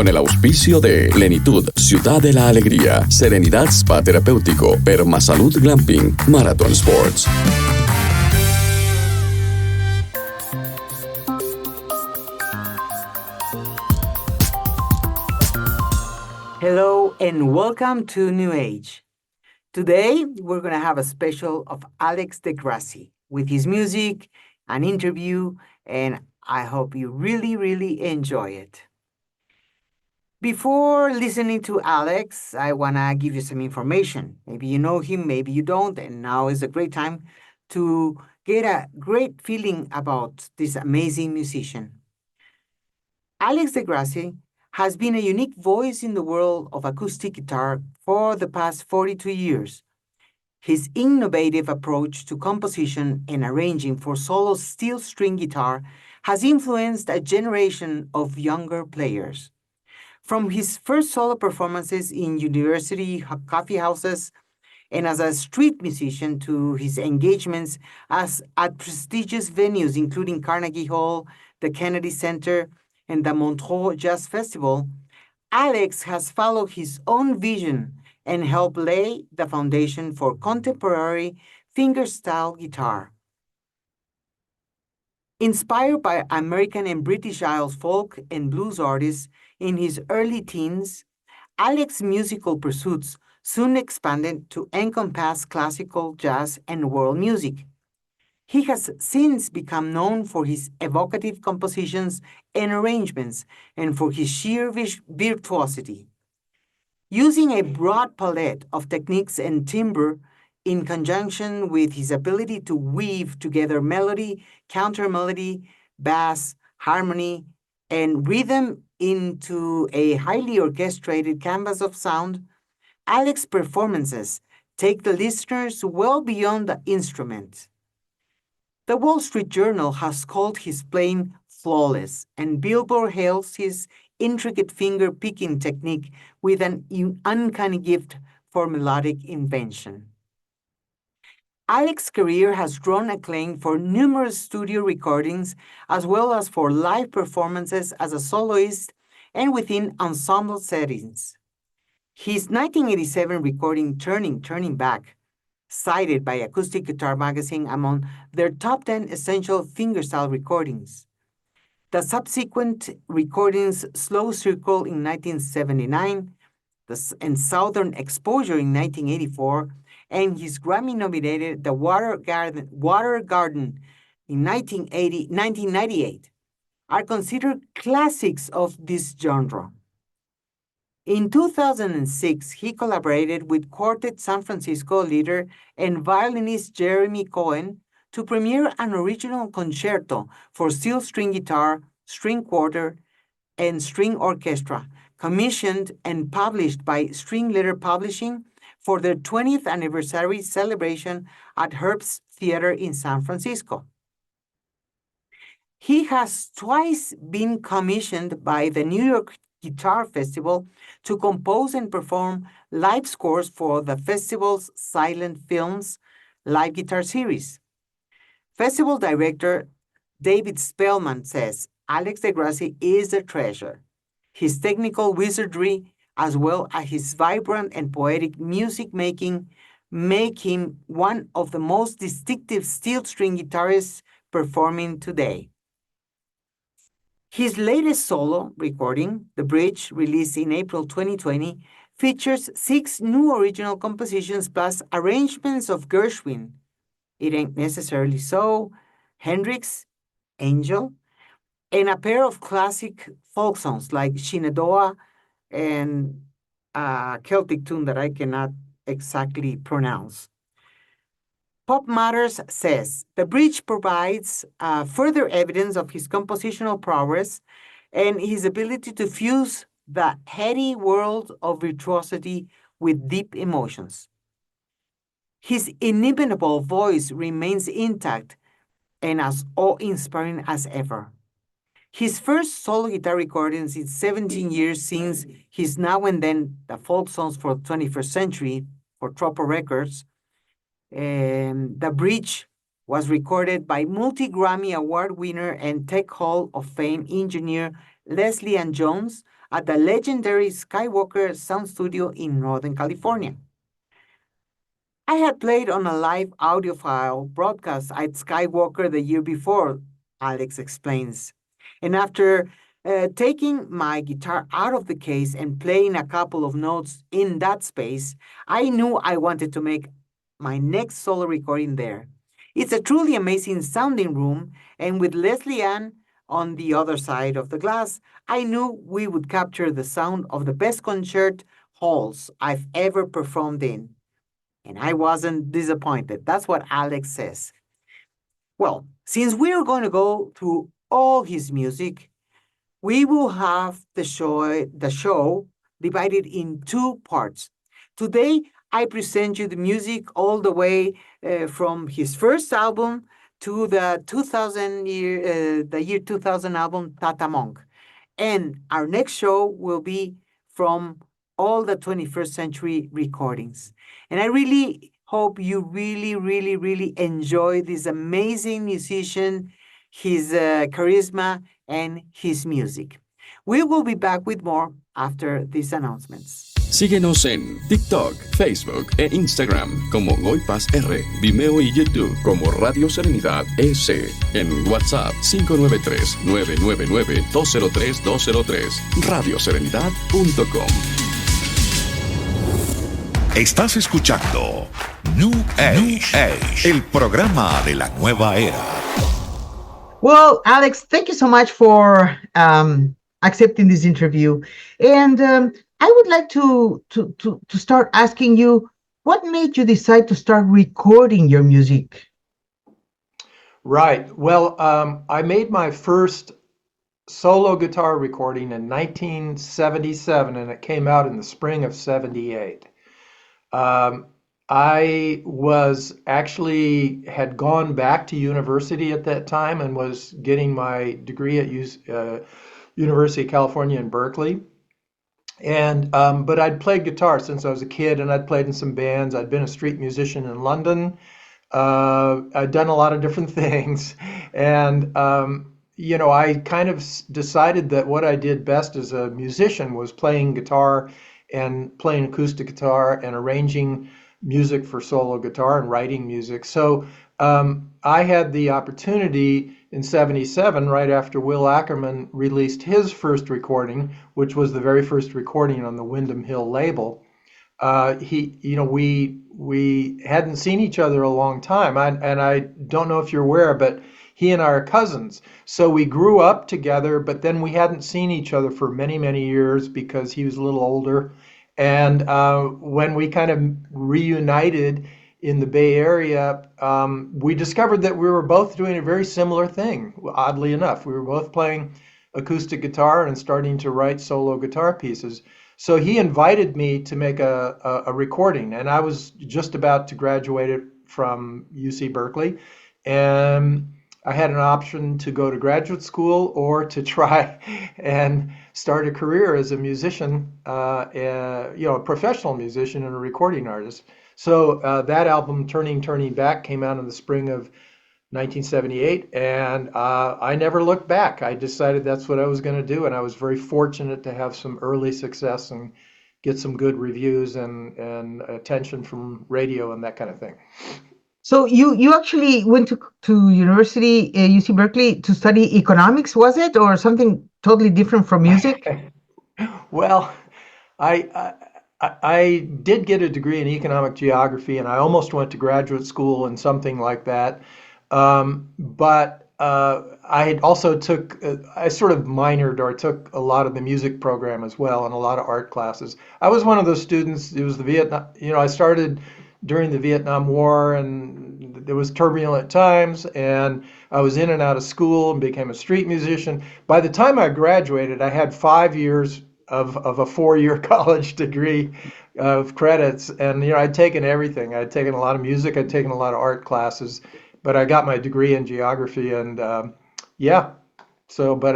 Con el auspicio de Plenitud, Ciudad de la Alegría, Serenidad Spa Terapéutico, Permasalud Glamping, Marathon Sports. Hello and welcome to New Age. Today, we're going to have a special of DeGrassi with his music, an interview, and I hope you really enjoy it. Before listening to Alex, I want to give you some information. Maybe you know him, maybe you don't, and now is a great time to get a great feeling about this amazing musician. DeGrassi has been a unique voice in the world of acoustic guitar for the past 42 years. His innovative approach to composition and arranging for solo steel string guitar has influenced a generation of younger players. From his first solo performances in university coffee houses and as a street musician to his engagements at prestigious venues including Carnegie Hall, the Kennedy Center, and the Montreux Jazz Festival, Alex has followed his own vision and helped lay the foundation for contemporary fingerstyle guitar. Inspired by American and British Isles folk and blues artists in his early teens, Alex's musical pursuits soon expanded to encompass classical, jazz, and world music. He has since become known for his evocative compositions and arrangements and for his sheer virtuosity. Using a broad palette of techniques and timbre in conjunction with his ability to weave together melody, counter-melody, bass, harmony, and rhythm into a highly orchestrated canvas of sound, Alex's performances take the listeners well beyond the instrument. The Wall Street Journal has called his playing flawless, and Billboard hails his intricate finger-picking technique with an uncanny gift for melodic invention. Alex's career has drawn acclaim for numerous studio recordings as well as for live performances as a soloist and within ensemble settings. His 1987 recording Turning Back, cited by Acoustic Guitar Magazine among their top 10 essential fingerstyle recordings. The subsequent recordings Slow Circle in 1979 and Southern Exposure in 1984 and his Grammy-nominated The Water Garden in 1998 are considered classics of this genre. In 2006, he collaborated with Quartet San Francisco leader and violinist Jeremy Cohen to premiere an original concerto for steel string guitar, string quartet, and string orchestra, commissioned and published by String Letter Publishing for their 20th anniversary celebration at Herbst Theater in San Francisco. He has twice been commissioned by the New York Guitar Festival to compose and perform live scores for the festival's Silent Films live guitar series. Festival director David Spellman says DeGrassi is a treasure. His technical wizardry, as well as his vibrant and poetic music making, make him one of the most distinctive steel string guitarists performing today. His latest solo recording, The Bridge, released in April 2020, features 6 new original compositions plus arrangements of Gershwin, It Ain't Necessarily So, Hendrix, Angel, and a pair of classic folk songs like Shenandoah and a Celtic tune that I cannot exactly pronounce. Pop Matters says, the bridge provides further evidence of his compositional prowess and his ability to fuse the heady world of virtuosity with deep emotions. His inimitable voice remains intact and as awe-inspiring as ever. His first solo guitar recordings in 17 years since his Now and Then, the folk songs for the 21st century for Tropo Records, The Bridge was recorded by multi-Grammy Award winner and Tech Hall of Fame engineer Leslie Ann Jones at the legendary Skywalker Sound Studio in Northern California. I had played on a live audiophile broadcast at Skywalker the year before, Alex explains. And after taking my guitar out of the case and playing a couple of notes in that space, I knew I wanted to make my next solo recording there. It's a truly amazing sounding room, and with Leslie Ann on the other side of the glass, I knew we would capture the sound of the best concert halls I've ever performed in. And I wasn't disappointed. That's what Alex says. Well, since we're going to go through all his music, we will have the show divided in two parts. Today, I present you the music all the way from his first album to the year 2000 album Tata Monk. And our next show will be from all the 21st century recordings. And I really hope you really enjoy this amazing musician, his charisma, and his music. We will be back with more after these announcements. Síguenos en TikTok, Facebook e Instagram como NoyPazR, Vimeo y YouTube como Radio Serenidad EC. En WhatsApp 593-999-203-203, radioserenidad.com. Estás escuchando New Age, el programa de la nueva era. Well, Alex, thank you so much for accepting this interview. And I would like to start asking you, what made you decide to start recording your music? Right. Well, I made my first solo guitar recording in 1977, and it came out in the spring of 78. I was actually had gone back to university at that time and was getting my degree at University of California in Berkeley. And but I'd played guitar since I was a kid, and I'd played in some bands. I'd been a street musician in London. I'd done a lot of different things, and I kind of decided that what I did best as a musician was playing guitar and playing acoustic guitar and arranging music for solo guitar and writing music. So I had the opportunity in 77, right after Will Ackerman released his first recording, which was the very first recording on the Windham Hill label. We hadn't seen each other a long time. And I don't know if you're aware, but he and I are cousins. So we grew up together, but then we hadn't seen each other for many, many years because he was a little older. And when we kind of reunited in the Bay Area, we discovered that we were both doing a very similar thing, oddly enough. We were both playing acoustic guitar and starting to write solo guitar pieces. So he invited me to make a recording, and I was just about to graduate from UC Berkeley, and I had an option to go to graduate school or to try and start a career as a musician, a professional musician and a recording artist. So that album, Turning Back, came out in the spring of 1978, and I never looked back. I decided that's what I was going to do, and I was very fortunate to have some early success and get some good reviews and attention from radio and that kind of thing. So you actually went to university, UC Berkeley, to study economics, was it, or something totally different from music? Well, I did get a degree in economic geography, and I almost went to graduate school in something like that. But I had also I sort of minored or took a lot of the music program as well and a lot of art classes. I was one of those students. It was the Vietnam, I started during the Vietnam War, and there was turbulent times, and I was in and out of school and became a street musician. By the time I graduated, I had 5 years of a 4-year college degree of credits, and I'd taken everything. I'd taken a lot of music, I'd taken a lot of art classes, but I got my degree in geography, and but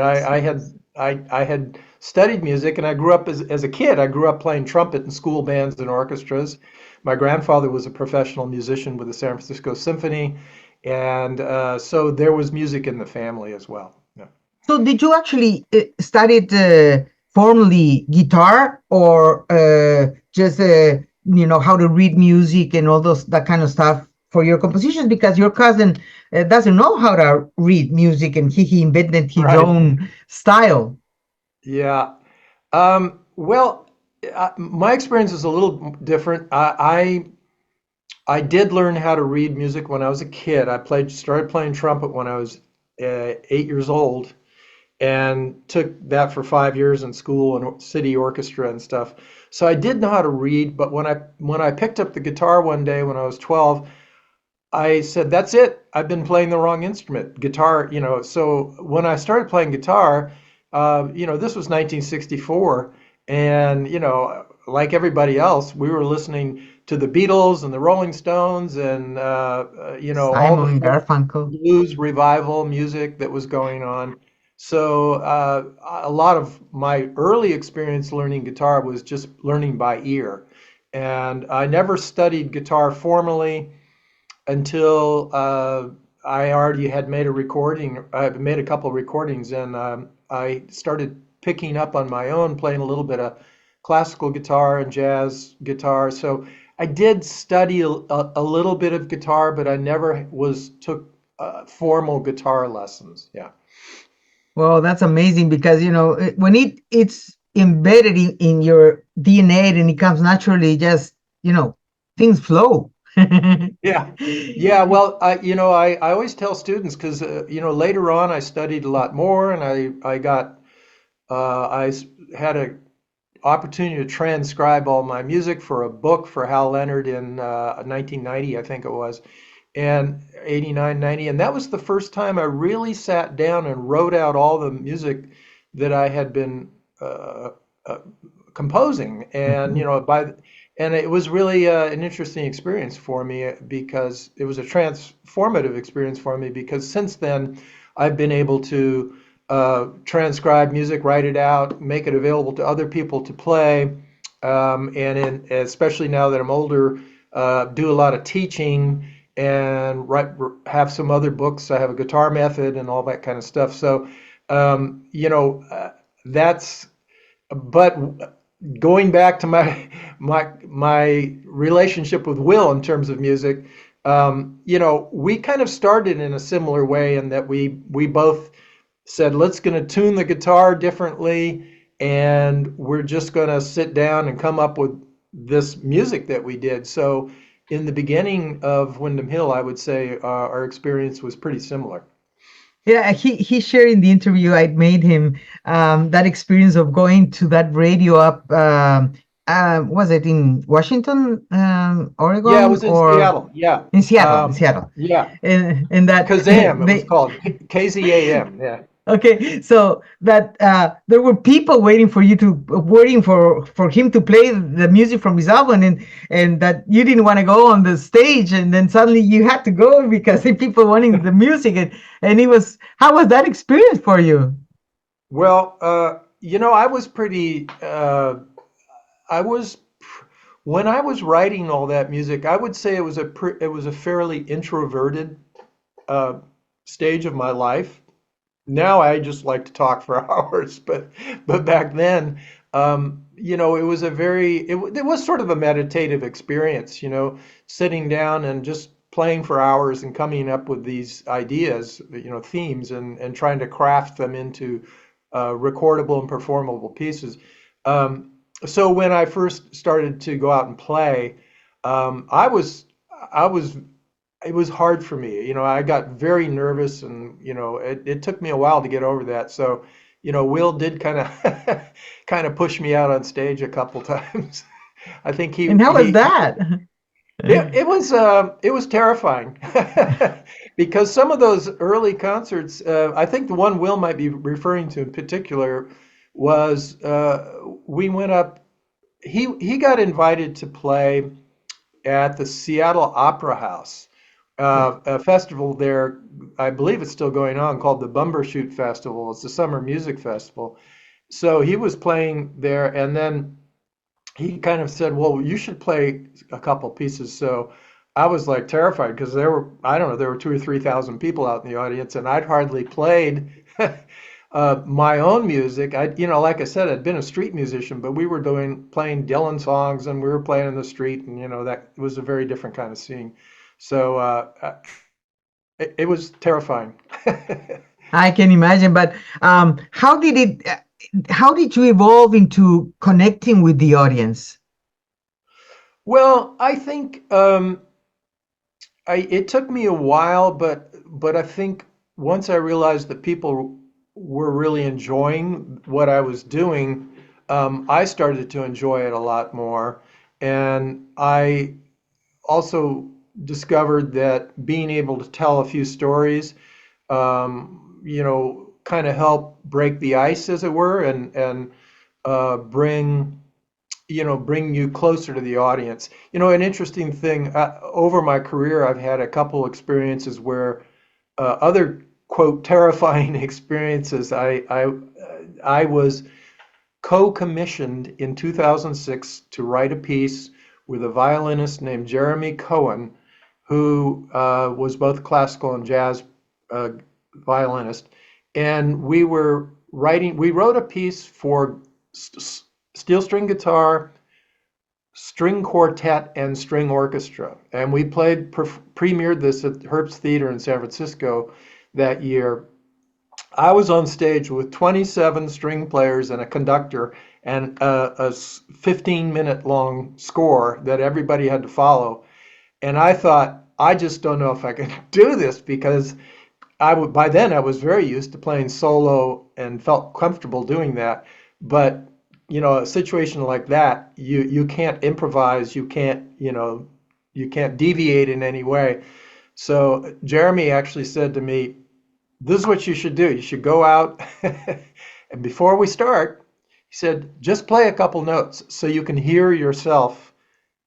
I had studied music, and I grew up as a kid. I grew up playing trumpet in school bands and orchestras. My grandfather was a professional musician with the San Francisco Symphony, and so there was music in the family as well. Yeah. So did you actually studied formally guitar, or just how to read music and all that kind of stuff for your compositions? Because your cousin doesn't know how to read music, and he invented his Right. own style. Yeah. Well, my experience is a little different. I did learn how to read music when I was a kid. Started playing trumpet when I was 8 years old, and took that for 5 years in school and city orchestra and stuff. So I did know how to read, but when I picked up the guitar one day when I was 12, I said, "That's it. I've been playing the wrong instrument, guitar." So when I started playing guitar, this was 1964, and like everybody else, we were listening to the Beatles and the Rolling Stones, and all the Simon Garfunkel. blues revival music that was going on. So a lot of my early experience learning guitar was just learning by ear, and I never studied guitar formally until I already had made a recording. I had made a couple of recordings, and I started picking up on my own, playing a little bit of classical guitar and jazz guitar. So I did study a little bit of guitar, but I never took formal guitar lessons. Yeah. Well, that's amazing, because when it's embedded in your DNA and it comes naturally, just things flow. Yeah. Yeah. Well, I always tell students, because later on I studied a lot more, and I had a opportunity to transcribe all my music for a book for Hal Leonard in 1990, I think it was, and 89, 90. And that was the first time I really sat down and wrote out all the music that I had been composing. And, and it was really an interesting experience for me, because it was a transformative experience for me, because since then I've been able to transcribe music, write it out, make it available to other people to play, especially now that I'm older, do a lot of teaching and have some other books. I have a guitar method and all that kind of stuff. So, that's. But going back to my relationship with Will in terms of music, we kind of started in a similar way, in that we both said, let's going to tune the guitar differently, and we're just going to sit down and come up with this music that we did. So in the beginning of Windham Hill, I would say our experience was pretty similar. Yeah, he shared in the interview I made him that experience of going to that radio up. Was it in Washington, Oregon? Yeah, it was in Seattle. Yeah, in Seattle. Yeah, And that Kazam, it was called KZAM. Yeah. Okay, so that there were people waiting for him to play the music from his album, and that you didn't want to go on the stage, and then suddenly you had to go because the people wanting the music, and how was that experience for you? Well, I was pretty. When I was writing all that music, I would say it was a fairly introverted stage of my life. Now I just like to talk for hours, but back then, it was it was sort of a meditative experience, sitting down and just playing for hours and coming up with these ideas, themes, and trying to craft them into recordable and performable pieces. So when I first started to go out and play, it was hard for me. I got very nervous, and it took me a while to get over that. So, Will did kind of push me out on stage a couple times. I think he. And how was that? It was terrifying because some of those early concerts, I think the one Will might be referring to in particular was we went up. He got invited to play at the Seattle Opera House. A festival there, I believe it's still going on, called the Bumbershoot Festival. It's a summer music festival. So he was playing there, and then he kind of said, well, you should play a couple pieces. So I was like terrified, because there were 2,000 or 3,000 people out in the audience, and I'd hardly played my own music, like I said, I'd been a street musician, but we were playing Dylan songs, and we were playing in the street, and that was a very different kind of scene. So it was terrifying. I can imagine, but how did you evolve into connecting with the audience? Well, I think it took me a while, but I think once I realized that people were really enjoying what I was doing, I started to enjoy it a lot more. And I also discovered that being able to tell a few stories, kind of help break the ice, as it were, and bring you closer to the audience. An interesting thing, over my career, I've had a couple experiences where other, quote, terrifying experiences. I was co-commissioned in 2006 to write a piece with a violinist named Jeremy Cohen, who was both classical and jazz violinist. And we wrote a piece for steel string guitar, string quartet, and string orchestra. And we premiered this at Herbst Theater in San Francisco that year. I was on stage with 27 string players and a conductor, and a 15-minute long score that everybody had to follow. And I thought, I just don't know if I can do this, because by then I was very used to playing solo and felt comfortable doing that. But a situation like that, you can't improvise, you can't deviate in any way. So Jeremy actually said to me, "This is what you should do. You should go out and before we start," he said, "just play a couple notes so you can hear yourself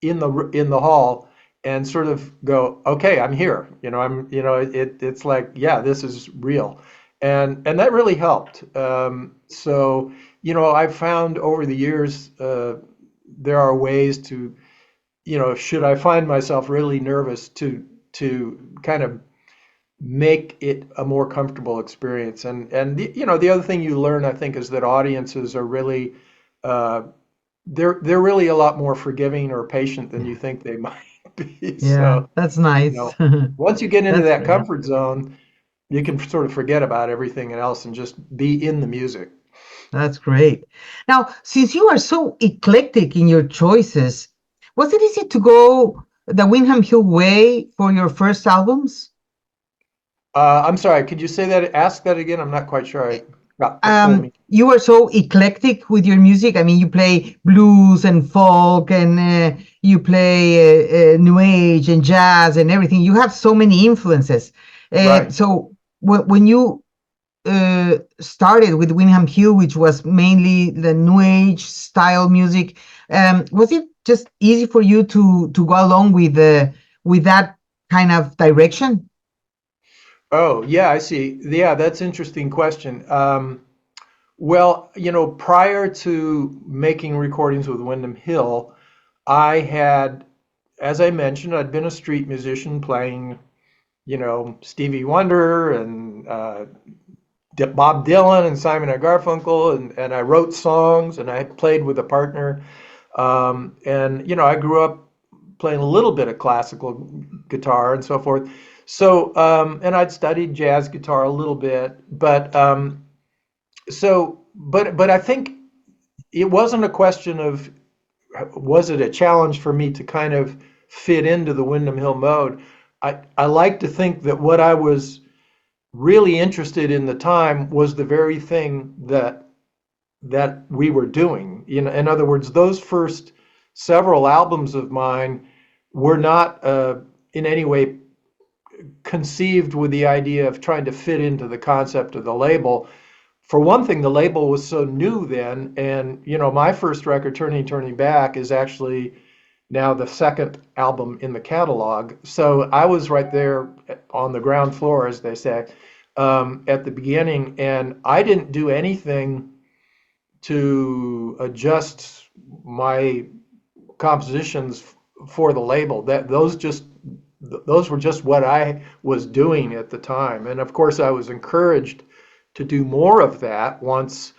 in the hall and sort of go, okay, I'm here. It's like, yeah, this is real." And that really helped. So I've found over the years, there are ways to, should I find myself really nervous, to kind of make it a more comfortable experience. And the other thing you learn, I think, is that audiences are really, they're really a lot more forgiving or patient than you think they might be. Yeah, So, that's nice. once you get into That's that great. comfort zone, you can sort of forget about everything else and just be in the music. That's great. Now, since you are so eclectic in your choices, was it easy to go the Windham Hill way for your first albums? I'm sorry, could you say that? Ask that again. I'm not quite sure I got the full meaning. You are so eclectic with your music. I mean, you play blues and folk, and you play new age and jazz and everything. You have so many influences. Right. So when you started with Windham Hill, which was mainly the new age style music, was it just easy for you to go along with that kind of direction? Oh, yeah, I see. Yeah, that's an interesting question. Well, prior to making recordings with Windham Hill, I had, as I mentioned, I'd been a street musician playing, Stevie Wonder and Bob Dylan and Simon and Garfunkel, and I wrote songs, and I played with a partner. And I grew up playing a little bit of classical guitar and so forth. So, and I'd studied jazz guitar a little bit, but I think it wasn't a question of, was it a challenge for me to kind of fit into the Windham Hill mode? I like to think that what I was really interested in the time was the very thing that we were doing. In other words, those first several albums of mine were not in any way conceived with the idea of trying to fit into the concept of the label. For one thing, the label was so new then, and my first record, Turning Back, is actually now the second album in the catalog. So I was right there on the ground floor, as they say, at the beginning, and I didn't do anything to adjust my compositions for the label. Those were just what I was doing at the time. And of course, I was encouraged to do more of that once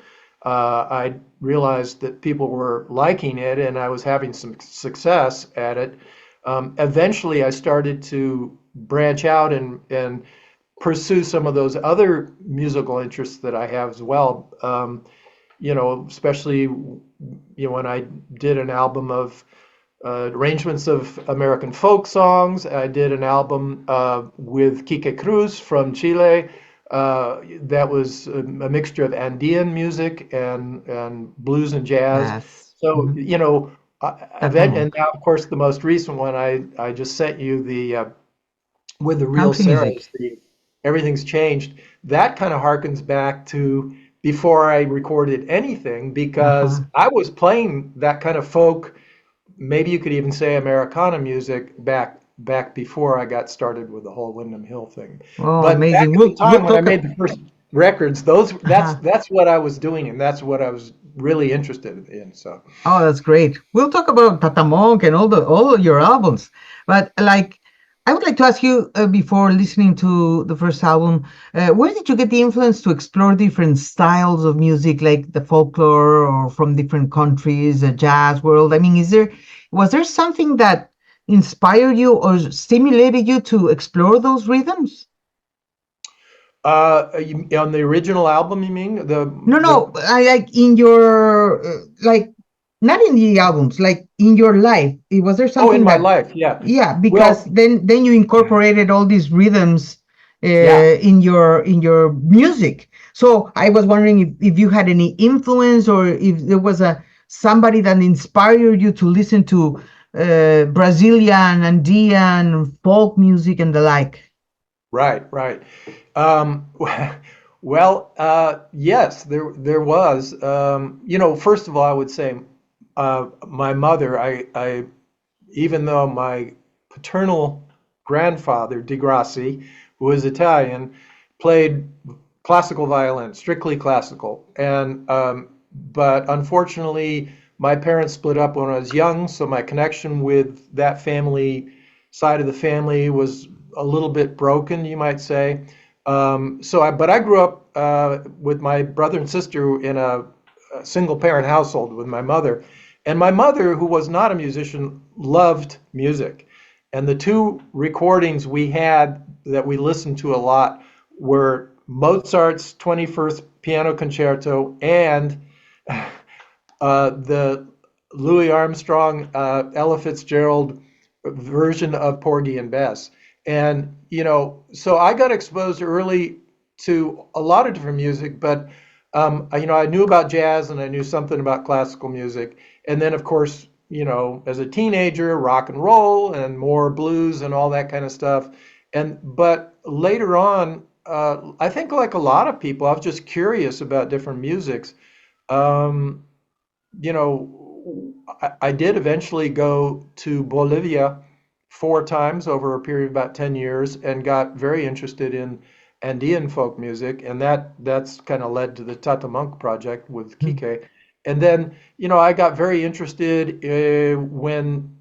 I realized that people were liking it and I was having some success at it. Eventually, I started to branch out and pursue some of those other musical interests that I have as well. Especially when I did an album of arrangements of American folk songs. I did an album with Quique Cruz from Chile. That was a mixture of Andean music and blues and jazz. Yes. So, and now, of course, the most recent one I just sent you, the with the real Country music. Sarahs, Everything's Changed. That kind of harkens back to before I recorded anything, because I was playing that kind of folk, maybe you could even say Americana music back before I got started with the whole Windham Hill thing. Oh, But amazing. back at the time when I talk made the first records, that's what I was doing, and that's what I was really interested in. So Oh, that's great. We'll talk about Tata Monk and all of your albums. But I would like to ask you before listening to the first album, where did you get the influence to explore different styles of music, like the folklore or from different countries, the jazz world? I mean, was there something that inspired you or stimulated you to explore those rhythms? on the original album, you mean? No, I like in your not in the albums, like in your life. Was there Oh, something in my that life, yeah. Yeah, because Well, then you incorporated all these rhythms yeah. in your music. So I was wondering if you had any influence or if there was somebody that inspired you to listen to Brazilian, Andean, folk music and the like. Right. Um, well, yes, there was. First of all, I would say my mother. I even though my paternal grandfather DeGrassi, who was Italian, played classical violin, strictly classical, and but unfortunately, my parents split up when I was young, so my connection with that side of the family was a little bit broken, you might say. But I grew up with my brother and sister in a single parent household with my mother. And my mother, who was not a musician, loved music. And the two recordings we had that we listened to a lot were Mozart's 21st Piano Concerto and the Louis Armstrong, Ella Fitzgerald version of Porgy and Bess. And, so I got exposed early to a lot of different music, but, I knew about jazz and I knew something about classical music. And then, of course, as a teenager, rock and roll and more blues and all that kind of stuff. But later on, I think like a lot of people, I was just curious about different musics. I did eventually go to Bolivia 4 times over a period of about 10 years and got very interested in Andean folk music, and that's kind of led to the Tata Monk project with Kike. And then, I got very interested when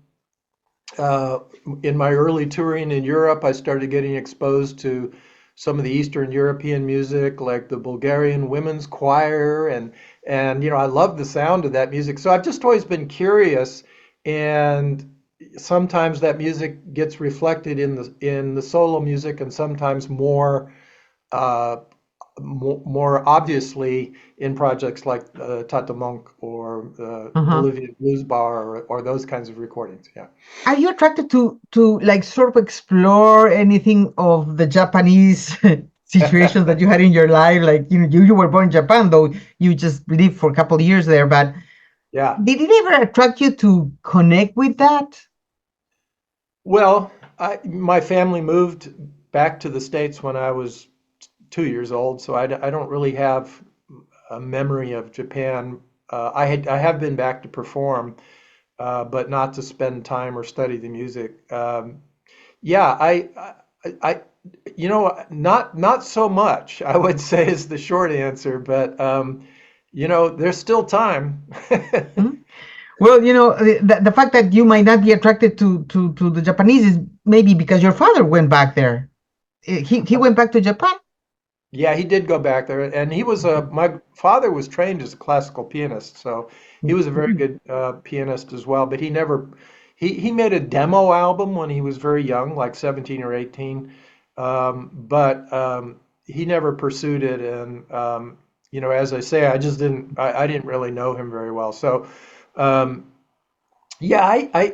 in my early touring in Europe, I started getting exposed to some of the Eastern European music, like the Bulgarian Women's Choir, and I love the sound of that music. So I've just always been curious, and sometimes that music gets reflected in the solo music, and sometimes more obviously in projects like Tata Monk or Bolivian Blues Bar or those kinds of recordings. Yeah. Are you attracted to like sort of explore anything of the Japanese situations that you had in your life? Like, you were born in Japan, though you just lived for a couple of years there, but yeah, did it ever attract you to connect with that? Well, my family moved back to the States when I was 2 years old, so I don't really have a memory of Japan. I have been back to perform, but not to spend time or study the music. Yeah, I not so much, I would say, is the short answer, but there's still time. Well, the fact that you might not be attracted to the Japanese is maybe because your father went back there. He went back to Japan. Yeah, he did go back there, and he was my father was trained as a classical pianist, so he was a very Mhm. good pianist as well. But he never he made a demo album when he was very young, like 17 or 18, but he never pursued it. And as I say, I didn't really know him very well. So um, yeah,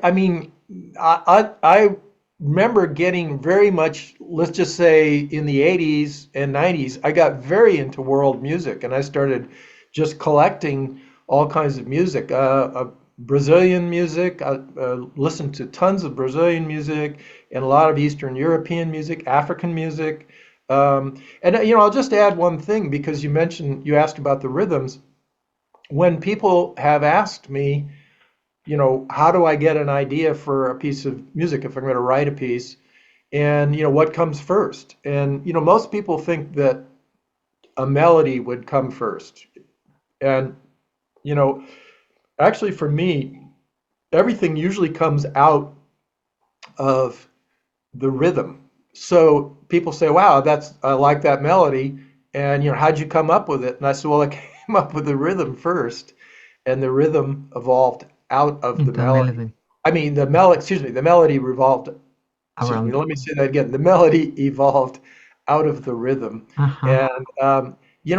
I mean, I remember getting very much, let's just say in the 80s and 90s, I got very into world music and I started just collecting all kinds of music. Brazilian music, I listened to tons of Brazilian music and a lot of Eastern European music, African music. And I'll just add one thing because you asked about the rhythms. When people have asked me, how do I get an idea for a piece of music if I'm going to write a piece? And, what comes first? And, most people think that a melody would come first. And, you know, actually for me, everything usually comes out of the rhythm. So people say, wow, I like that melody. And, how'd you come up with it? And I said, well, I came up with the rhythm first, and the rhythm evolved out of the Into a melody. melody I mean, the melody revolved, excuse me, around. let me say that again. The melody evolved out of the rhythm. Uh-huh. And,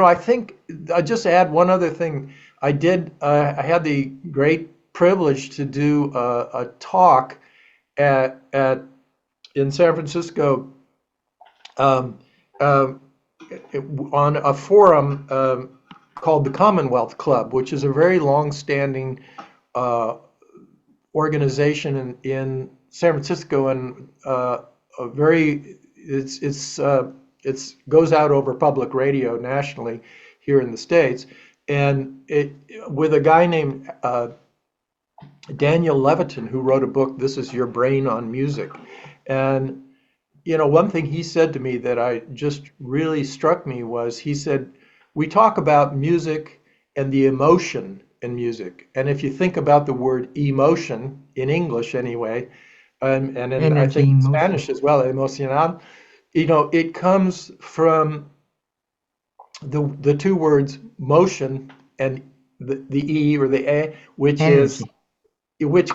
I think I just add one other thing. I had the great privilege to do a talk at in San Francisco um, um, on a forum called the Commonwealth Club, which is a very long-standing uh, organization in San Francisco, and a very it's goes out over public radio nationally here in the States, and it with a guy named Daniel Levitin, who wrote a book, This Is Your Brain on Music. And one thing he said to me that I just really struck me was he said, we talk about music and the emotion in music. And if you think about the word emotion in English anyway, and in I Energy, think emotion. Spanish as well, emocional, it comes from the two words motion and the E or the A, Energy.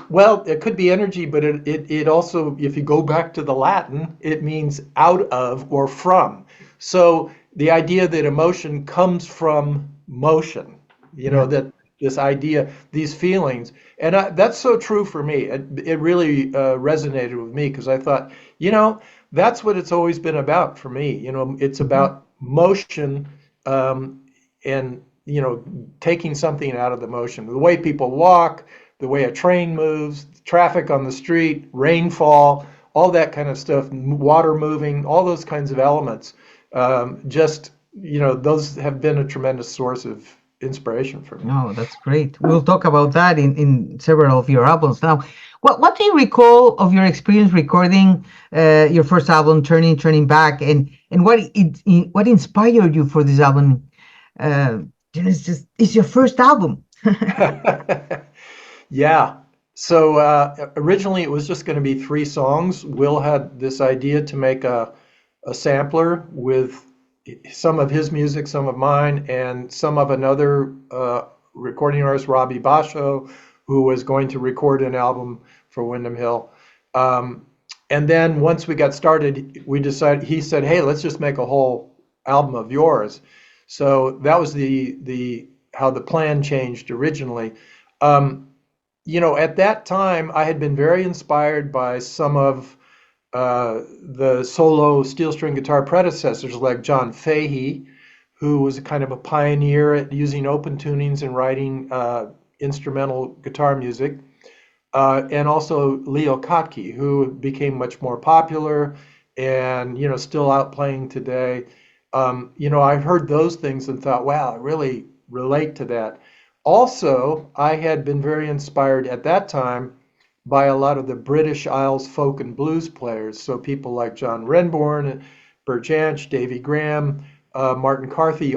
well, it could be energy, but it also, if you go back to the Latin, it means out of or from. So the idea that emotion comes from motion, Yeah. that this idea, these feelings, and that's so true for me. It really resonated with me because I thought, that's what it's always been about for me. It's Mhm. about motion, and taking something out of the motion. The way people walk, the way a train moves, traffic on the street, rainfall, all that kind of stuff, water moving, all those kinds of elements. Those have been a tremendous source of inspiration for me. Oh, that's great. We'll talk about that in several of your albums. Now, what do you recall of your experience recording your first album, Turning Back, and what inspired you for this album? Uh, it's your first album. Yeah. So originally it was just going to be 3 songs. Will had this idea to make a sampler with some of his music, some of mine, and some of another recording artist, Robbie Basho, who was going to record an album for Windham Hill. Um, and then once we got started, he said, hey, let's just make a whole album of yours. So that was the how the plan changed originally. Um, at that time, I had been very inspired by some of the solo steel string guitar predecessors like John Fahey, who was a kind of a pioneer at using open tunings and writing instrumental guitar music, and also Leo Kottke, who became much more popular and still out playing today. I heard those things and thought, wow, I really relate to that. Also, I had been very inspired at that time by a lot of the British Isles folk and blues players. So people like John Renbourn, Bert Jansch, Davy Graham, Martin Carthy.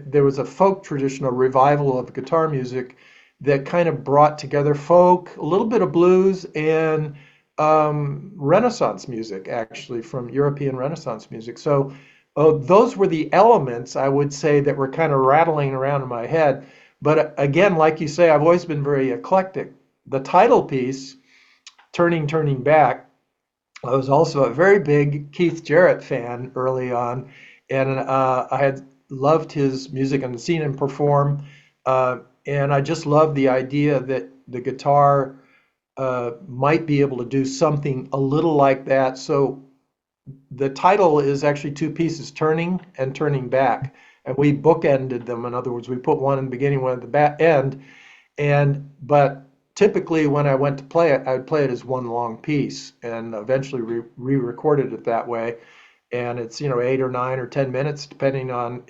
There was a folk traditional revival of guitar music that kind of brought together folk, a little bit of blues, and Renaissance music, actually, from European Renaissance music. So Oh, those were the elements I would say that were kind of rattling around in my head. But again, like you say, I've always been very eclectic. The title piece, Turning Back, I was also a very big Keith Jarrett fan early on, and I had loved his music and seen him perform. And I just loved the idea that the guitar might be able to do something a little like that. So the title is actually two pieces, Turning and Turning Back. And we bookended them. In other words, we put one in the beginning, one at the back end. But typically when I went to play it, I would play it as one long piece and eventually re-recorded it that way. And it's, 8 or 9 or 10 minutes, depending on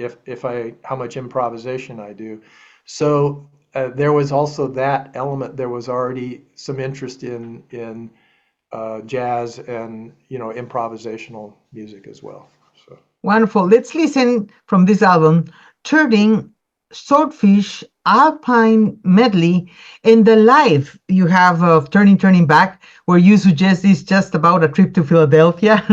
how much improvisation I do. So there was also that element. There was already some interest in jazz and improvisational music as well. So Wonderful. Let's listen from this album, Turning, Swordfish, Alpine Medley, and the live you have of Turning Back, where you suggest it's just about a trip to Philadelphia.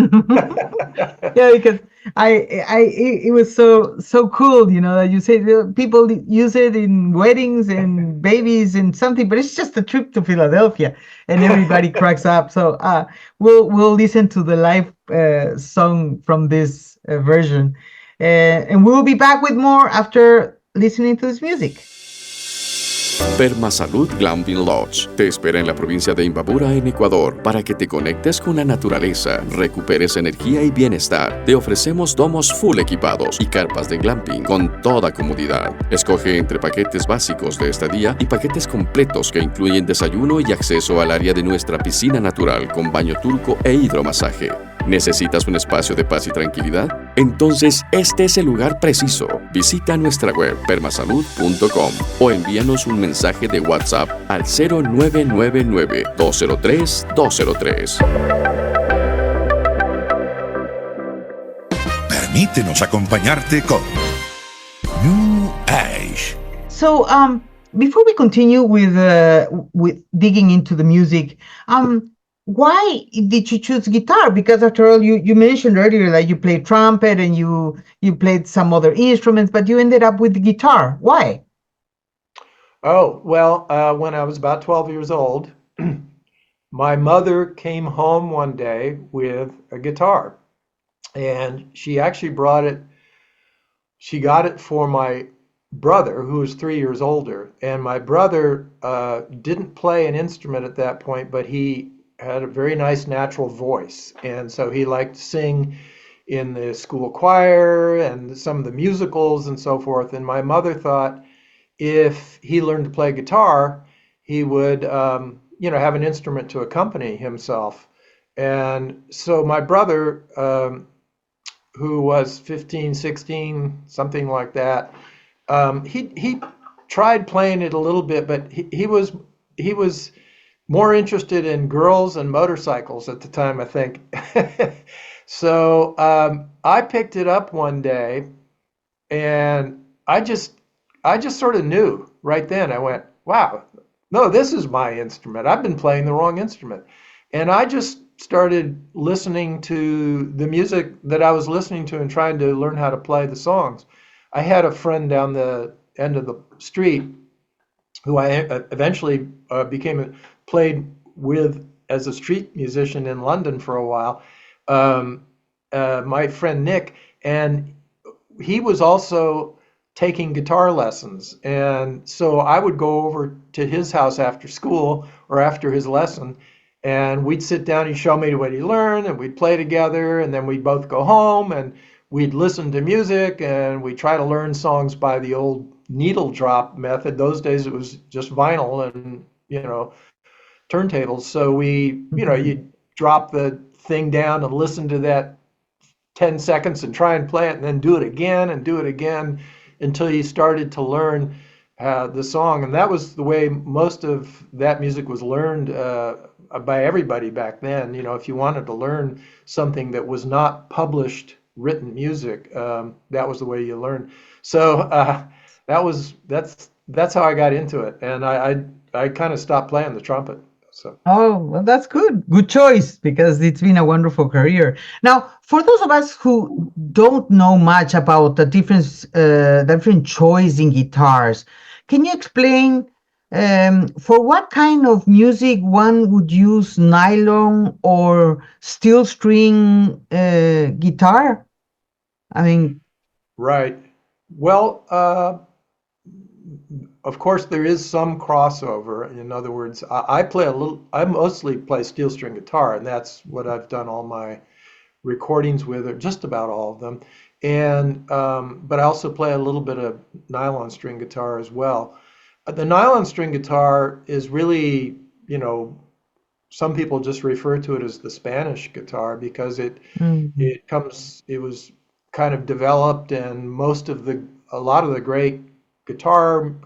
Yeah, because it was so cool, that you say people use it in weddings and babies and something, but it's just a trip to Philadelphia, and everybody cracks up. So we'll listen to the live song from this version, and we'll be back with more after listening to this music. Permasalud Glamping Lodge te espera en la provincia de Imbabura, en Ecuador, para que te conectes con la naturaleza, recuperes energía y bienestar. Te ofrecemos domos full equipados y carpas de glamping con toda comodidad. Escoge entre paquetes básicos de estadía y paquetes completos que incluyen desayuno y acceso al área de nuestra piscina natural con baño turco e hidromasaje. ¿Necesitas un espacio de paz y tranquilidad? Entonces, este es el lugar preciso. Visita nuestra web permasalud.com o envíanos un mensaje de WhatsApp al 0999-203-203. Permítenos acompañarte con New Age. So, before we continue with digging into the music, why did you choose guitar? Because after all, you mentioned earlier that you played trumpet and you played some other instruments, but you ended up with the guitar. Why? Oh, well, when I was about 12 years old, my mother came home one day with a guitar, and she actually she got it for my brother, who was 3 years older. And my brother didn't play an instrument at that point, but he had a very nice natural voice. And so he liked to sing in the school choir and some of the musicals and so forth. And my mother thought if he learned to play guitar, he would, have an instrument to accompany himself. And so my brother, who was 15, 16, something like that, he tried playing it a little bit, but he was more interested in girls and motorcycles at the time, I think. So I picked it up one day, and I just sort of knew right then. I went, wow, no, this is my instrument. I've been playing the wrong instrument. And I just started listening to the music that I was listening to and trying to learn how to play the songs. I had a friend down the end of the street who I eventually played with as a street musician in London for a while, my friend Nick, and he was also taking guitar lessons. And so I would go over to his house after school or after his lesson, and we'd sit down, he'd show me what he learned, and we'd play together, and then we'd both go home, and we'd listen to music, and we'd try to learn songs by the old needle drop method. Those days it was just vinyl and, turntables. So you'd drop the thing down and listen to that 10 seconds and try and play it, and then do it again until you started to learn the song. And that was the way most of that music was learned by everybody back then. If you wanted to learn something that was not published written music, that was the way you learned. So that's how I got into it. And I kind of stopped playing the trumpet. So. Oh, well, that's good. Good choice because it's been a wonderful career. Now, for those of us who don't know much about the different choice in guitars, can you explain for what kind of music one would use nylon or steel string guitar? I mean, Right. Well, of course, there is some crossover. In other words, I mostly play steel string guitar, and that's what I've done all my recordings with, or just about all of them. And but I also play a little bit of nylon string guitar as well. The nylon string guitar is really, some people just refer to it as the Spanish guitar because mm, it was kind of developed, and a lot of the great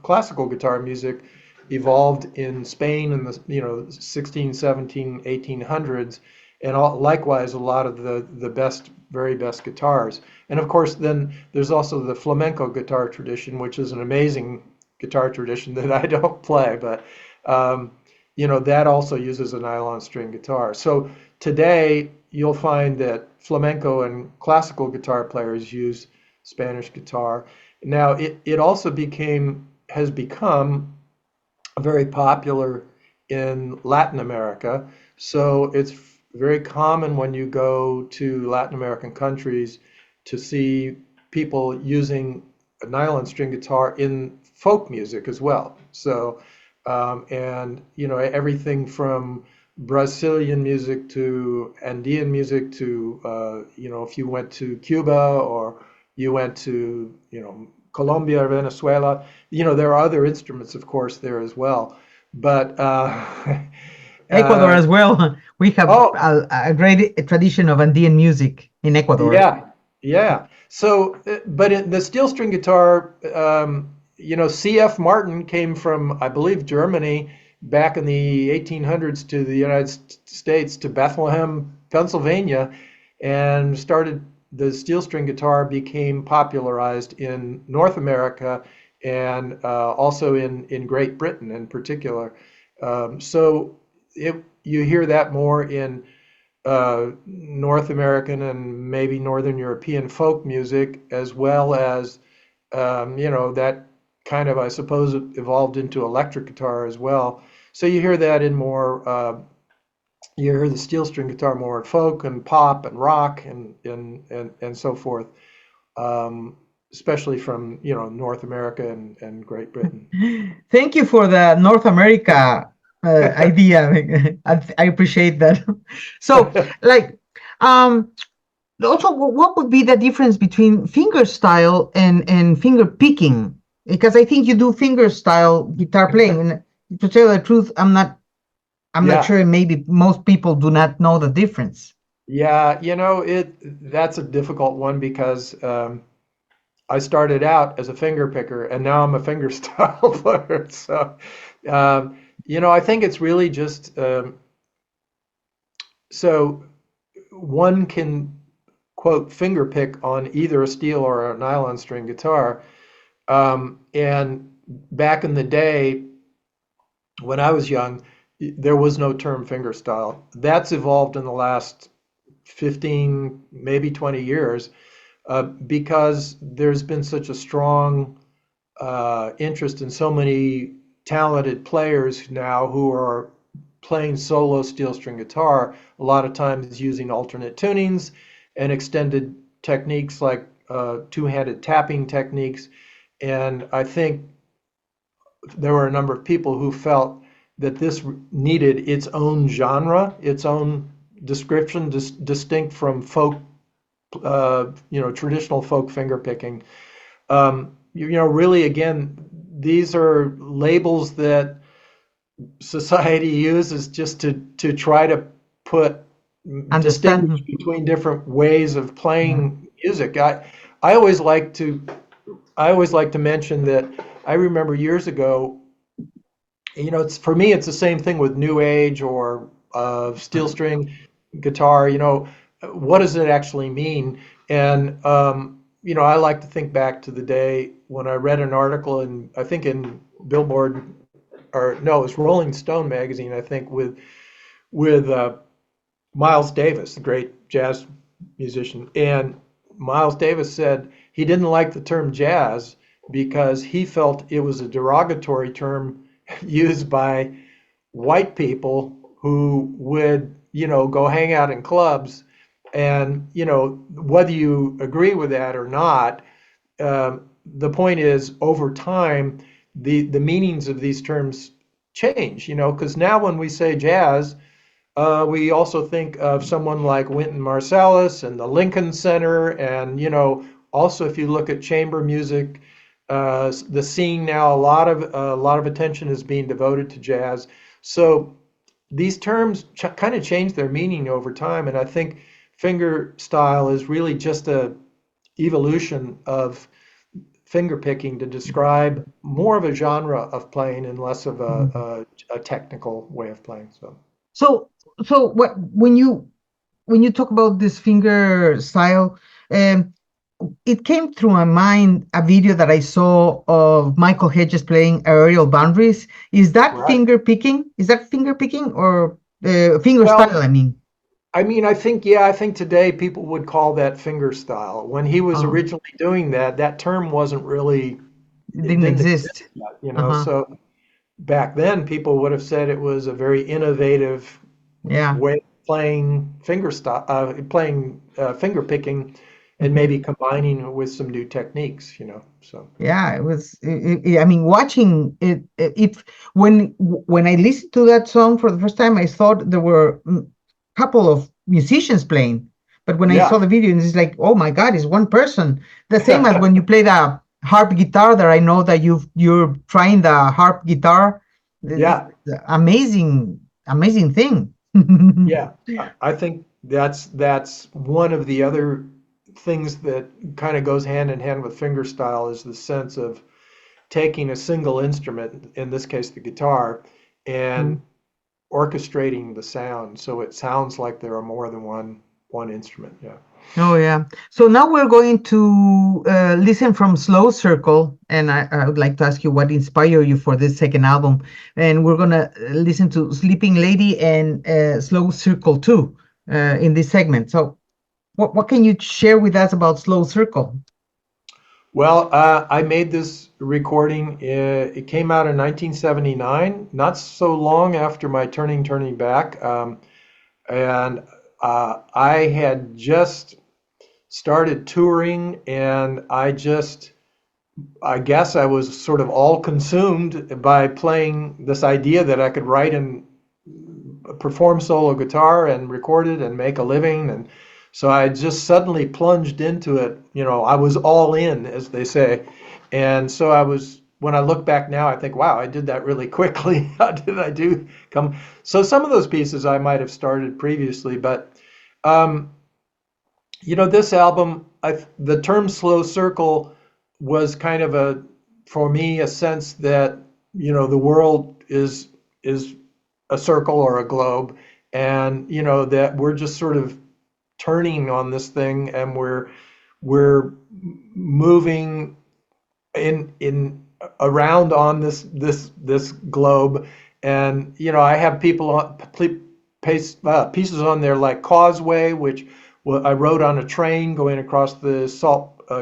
classical guitar music evolved in Spain in the 16, 17, 1800s, and likewise a lot of the very best guitars. And of course, then there's also the flamenco guitar tradition, which is an amazing guitar tradition that I don't play, but that also uses a nylon string guitar. So today you'll find that flamenco and classical guitar players use Spanish guitar. Now it also has become very popular in Latin America. So it's very common when you go to Latin American countries to see people using a nylon string guitar in folk music as well. So and everything from Brazilian music to Andean music to if you went to Cuba or you went to Colombia or Venezuela, there are other instruments, of course, there as well. But Ecuador as well. We have oh, a great tradition of Andean music in Ecuador. yeah. So, but the steel string guitar, C.F. Martin came from, I believe, Germany back in the 1800s to the United States, to Bethlehem, Pennsylvania, and the steel string guitar became popularized in North America and also in Great Britain in particular. So you hear that more in North American and maybe Northern European folk music, as well as, that kind of, I suppose, evolved into electric guitar as well. So you hear that you hear the steel string guitar more in folk and pop and rock and so forth, especially from, North America and Great Britain. Thank you for the North America idea. I appreciate that. So, like, also, what would be the difference between fingerstyle and finger picking? Because I think you do fingerstyle guitar playing, and to tell the truth, I'm not sure. And maybe most people do not know the difference. Yeah, that's a difficult one because I started out as a finger picker and now I'm a fingerstyle player. So, I think it's really just so one can, quote, finger pick on either a steel or a nylon string guitar. And back in the day, when I was young, there was no term fingerstyle. That's evolved in the last 15, maybe 20 years, because there's been such a strong interest in so many talented players now who are playing solo steel string guitar, a lot of times using alternate tunings and extended techniques like two-handed tapping techniques. And I think there were a number of people who felt that this needed its own genre, its own description, distinct from folk, traditional folk finger picking. Really, again, these are labels that society uses just to try to distinguish between different ways of playing music. I always like to mention that I remember years ago, for me, it's the same thing with New Age or steel string guitar. What does it actually mean? And, I like to think back to the day when I read an article I think in Billboard or no, it was Rolling Stone magazine, I think, with Miles Davis, the great jazz musician. And Miles Davis said he didn't like the term jazz because he felt it was a derogatory term used by white people who would, go hang out in clubs. And, whether you agree with that or not, the point is over time, the meanings of these terms change, because now when we say jazz, we also think of someone like Wynton Marsalis and the Lincoln Center. And, also if you look at chamber music, the scene now, a lot of attention is being devoted to jazz. So these terms kind of change their meaning over time. And I think fingerstyle is really just a evolution of finger picking to describe more of a genre of playing and less of a technical way of playing. So what when you talk about this finger style, it came through my mind a video that I saw of Michael Hedges playing Aerial Boundaries. Is that Right. finger picking? Is that finger picking or finger style? I think today people would call that fingerstyle. When he was originally doing that term wasn't really, It didn't exist. yet, so back then people would have said it was a very innovative Yeah. way of playing finger picking and maybe combining it with some new techniques, so. Yeah, it was. I mean, watching it. When I listened to that song for the first time, I thought there were a couple of musicians playing. But when I saw the video, it's like, oh my God, it's one person. The same as when you play the harp guitar. There, I know that you're trying the harp guitar. Yeah. It's amazing thing. Yeah, I think that's one of the other things that kind of goes hand in hand with fingerstyle is the sense of taking a single instrument, in this case the guitar, and orchestrating the sound so it sounds like there are more than one instrument. Yeah. Oh yeah. So now we're going to listen from Slow Circle, and I would like to ask you what inspired you for this second album. And we're gonna listen to Sleeping Lady and Slow Circle 2 in this segment. So what can you share with us about Slow Circle? Well, I made this recording. It came out in 1979, not so long after my Turning Back, and I had just started touring, and I guess I was sort of all consumed by playing this idea that I could write and perform solo guitar and record it and make a living. And so I just suddenly plunged into it. I was all in, as they say. And so when I look back now, I think, wow, I did that really quickly. How did I come? So some of those pieces I might have started previously, but this album, the term Slow Circle was kind of for me, a sense that, the world is a circle or a globe, and, that we're just sort of turning on this thing, and we're moving in around on this globe. And, I have people pieces on there like Causeway, which I wrote on a train going across the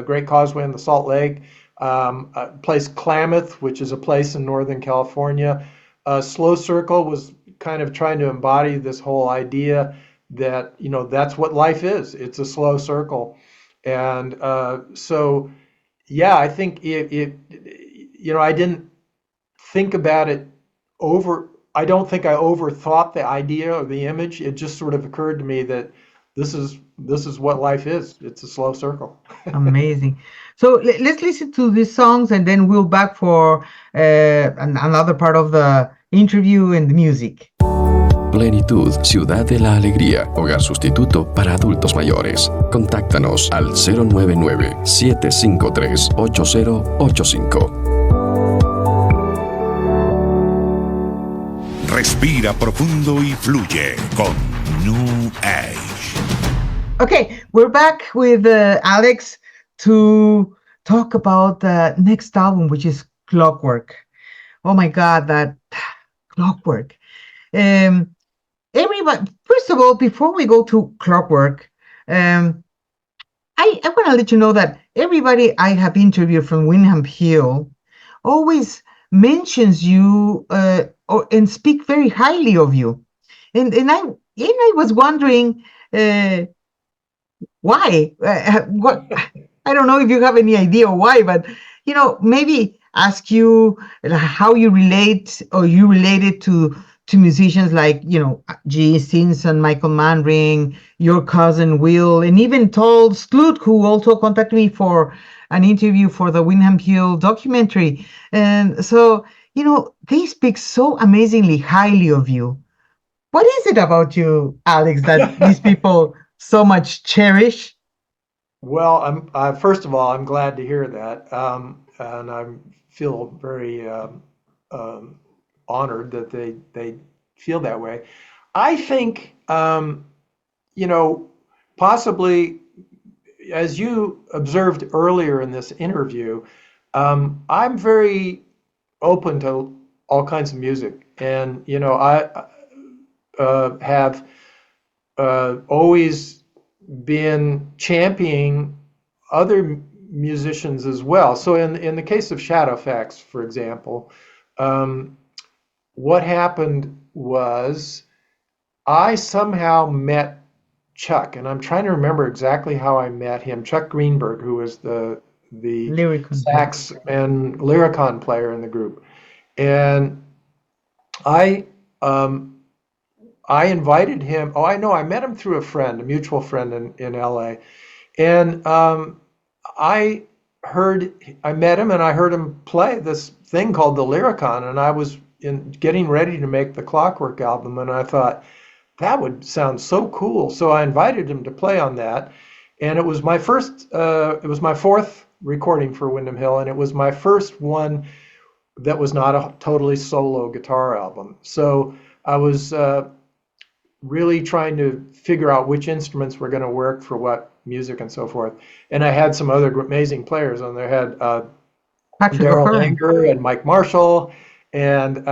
Great Causeway in the Salt Lake. A place Klamath, which is a place in Northern California. Slow Circle was kind of trying to embody this whole idea that, that's what life is. It's a slow circle. And so, yeah, I think I didn't think about it I don't think I overthought the idea or the image. It just sort of occurred to me that this is what life is. It's a slow circle. Amazing. So let's listen to these songs, and then we'll back for another part of the interview and the music. Plenitud, Ciudad de la Alegría, hogar sustituto para adultos mayores. Contáctanos al 099-753-8085. Respira profundo y fluye con New Age. Okay, we're back with Alex to talk about the next album, which is Clockwork. Oh my God, that Clockwork. Um, Everybody, first of all, before we go to Clockwork, um, I want to let you know that everybody I have interviewed from Windham Hill always mentions you and speak very highly of you. And I was wondering uh, why. What I don't know if you have any idea why, but maybe ask you how you relate or you related to musicians like G. Stinson, Michael Manring, your cousin Will, and even Tol Sloot, who also contacted me for an interview for the Windham Hill documentary. And so, they speak so amazingly highly of you. What is it about you, Alex, that these people so much cherish? Well, first of all, I'm glad to hear that, and I feel very um, honored that they feel that way. I think, you know, possibly as you observed earlier in this interview, I'm very open to all kinds of music, and I have always been championing other musicians as well. So in the case of Shadowfax, for example, um, what happened was I somehow met Chuck, and I'm trying to remember exactly how I met him. Chuck Greenberg, who was the Lyrical. sax and lyricon player in the group, and I um, I invited him. Oh, I know. I met him through a friend, a mutual friend in LA. And I heard, I met him and I heard him play this thing called the Lyricon. And I was getting ready to make the Clockwork album. And I thought, that would sound so cool. So I invited him to play on that. And it was my it was my fourth recording for Windham Hill. And it was my first one that was not a totally solo guitar album. So I was really trying to figure out which instruments were going to work for what music and so forth. And I had some other amazing players on there. I had Patrick Daryl O'Hearn. Anger and Mike Marshall and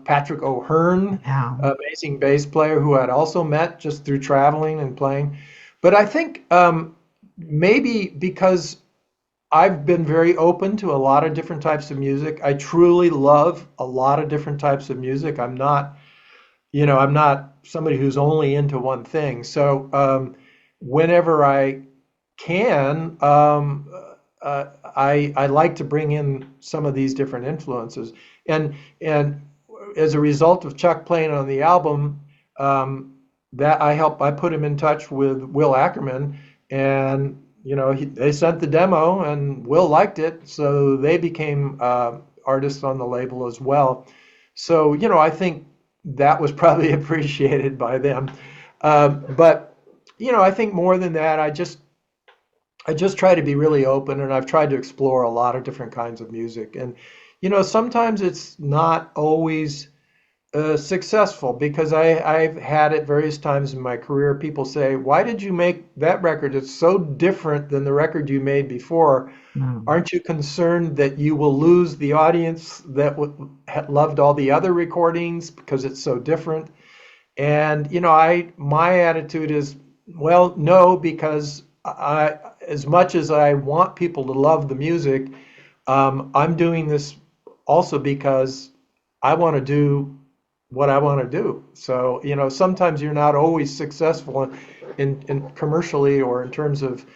Patrick O'Hearn, Yeah. amazing bass player who I'd also met just through traveling and playing. But I think maybe because I've been very open to a lot of different types of music. I truly love a lot of different types of music. I'm not somebody who's only into one thing. So whenever I can, I like to bring in some of these different influences. And as a result of Chuck playing on the album, that I put him in touch with Will Ackerman, and they sent the demo, and Will liked it, so they became artists on the label as well. So I think that was probably appreciated by them. But I think more than that, I just try to be really open, and I've tried to explore a lot of different kinds of music. And sometimes it's not always successful, because I've had it various times in my career. People say, "Why did you make that record? It's so different than the record you made before. Aren't you concerned that you will lose the audience that loved all the other recordings because it's so different?" And my attitude is, well, no, because as much as I want people to love the music, I'm doing this also because I want to do what I want to do. So sometimes you're not always successful in commercially, or in terms of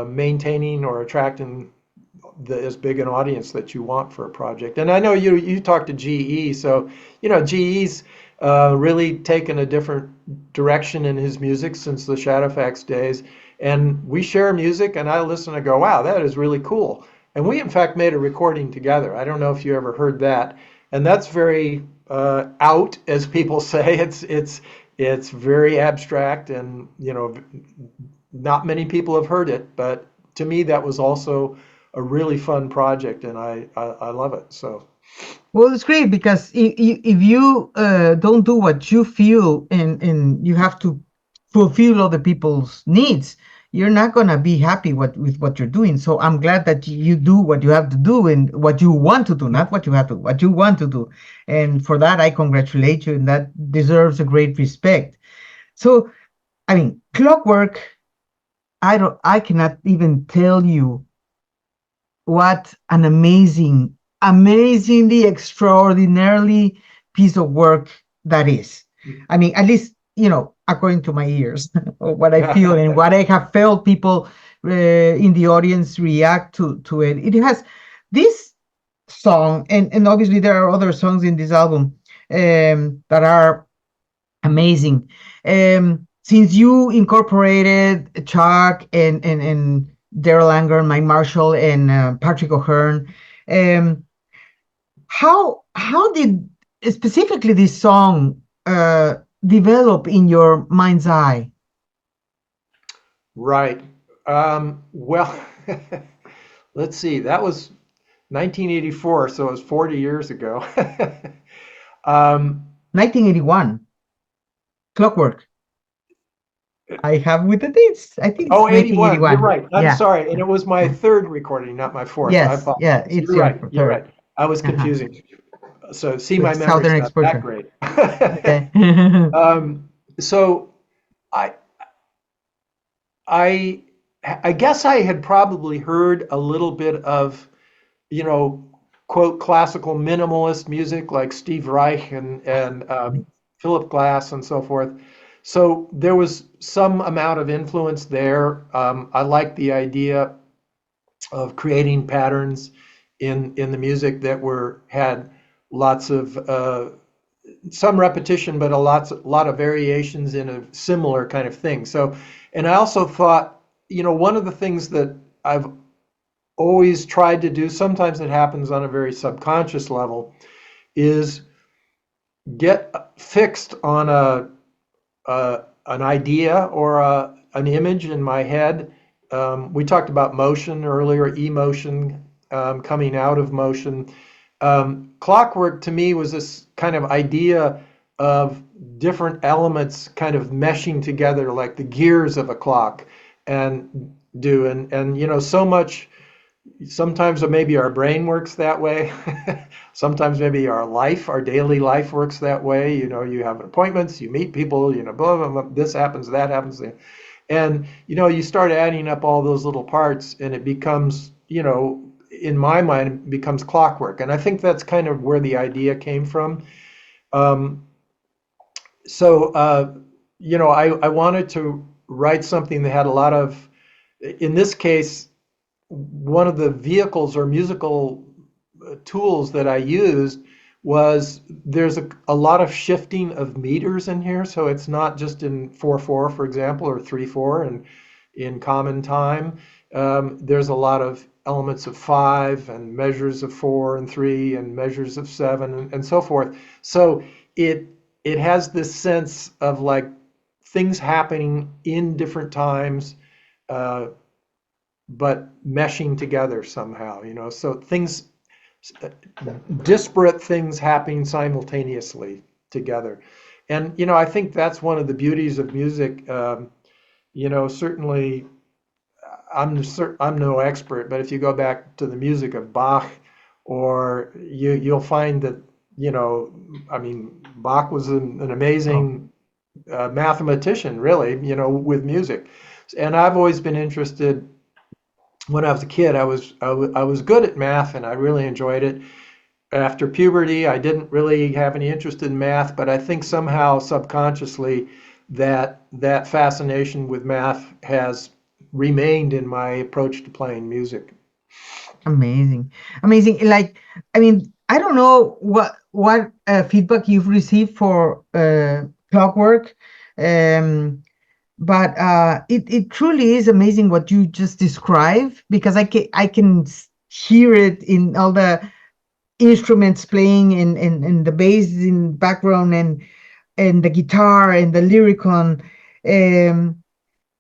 maintaining or attracting as big an audience that you want for a project. And I know you talked to GE, so GE's really taken a different direction in his music since the Shadowfax days. And we share music, and I listen and go, wow, that is really cool. And we in fact made a recording together. I don't know if you ever heard that. And that's very out, as people say. It's very abstract, and not many people have heard it. But to me, that was also a really fun project, and I love it. So. Well, it's great because if you don't do what you feel, and you have to fulfill other people's needs, you're not gonna be happy with what you're doing. So I'm glad that you do what you have to do and what you want to do, not what you have to, what you want to do. And for that, I congratulate you, and that deserves a great respect. So, I mean, Clockwork, I cannot even tell you what an amazingly, extraordinarily piece of work that is. I mean, at least, according to my ears, or what I feel and what I have felt people in the audience react to it. It has this song, and obviously there are other songs in this album that are amazing. Since you incorporated Chuck and Daryl Anger, Mike Marshall, and Patrick O'Hearn, how did specifically this song develop in your mind's eye? Right. Well, let's see. That was 1984, so it was 40 years ago. 1981. Clockwork. I have with the dates. I think it's 81. 1981. You're right. I'm Yeah. sorry. And it was my third recording, not my fourth. I Yes. apologize. Yeah. It's You're right. third. You're right. I was confusing. So see, my With memory's Southern not exposure. that great. Okay. So I guess I had probably heard a little bit of, quote, classical minimalist music like Steve Reich and Philip Glass and so forth. So there was some amount of influence there. I liked the idea of creating patterns in the music that had lots of some repetition, but a lot of variations in a similar kind of thing. So, and I also thought, one of the things that I've always tried to do, sometimes it happens on a very subconscious level, is get fixed on an idea or an image in my head. We talked about motion earlier, emotion, coming out of motion. Clockwork to me was this kind of idea of different elements kind of meshing together like the gears of a clock and so much. Sometimes maybe our brain works that way. Sometimes maybe our daily life works that way. You have appointments, you meet people, blah, blah, blah, this happens, that happens. And, you start adding up all those little parts and it becomes, in my mind, it becomes clockwork. And I think that's kind of where the idea came from. I wanted to write something that had a lot of, in this case, one of the vehicles or musical tools that I used was there's a lot of shifting of meters in here. So it's not just in 4/4, for example, or 3/4 and in common time. There's a lot of elements of 5 and measures of 4 and 3 and measures of 7 and so forth. So it has this sense of like things happening in different times, but meshing together somehow, so disparate things happening simultaneously together. And, I think that's one of the beauties of music. Certainly I'm no expert, but if you go back to the music of Bach, or you'll find that, Bach was an amazing mathematician, really, with music. And I've always been interested. When I was a kid, I was good at math and I really enjoyed it. After puberty, I didn't really have any interest in math, but I think somehow subconsciously that fascination with math has remained in my approach to playing music. Amazing. Like, I don't know what feedback you've received for Clockwork, but it truly is amazing what you just described, because I can hear it in all the instruments playing and the bass in background and the guitar and the lyricon.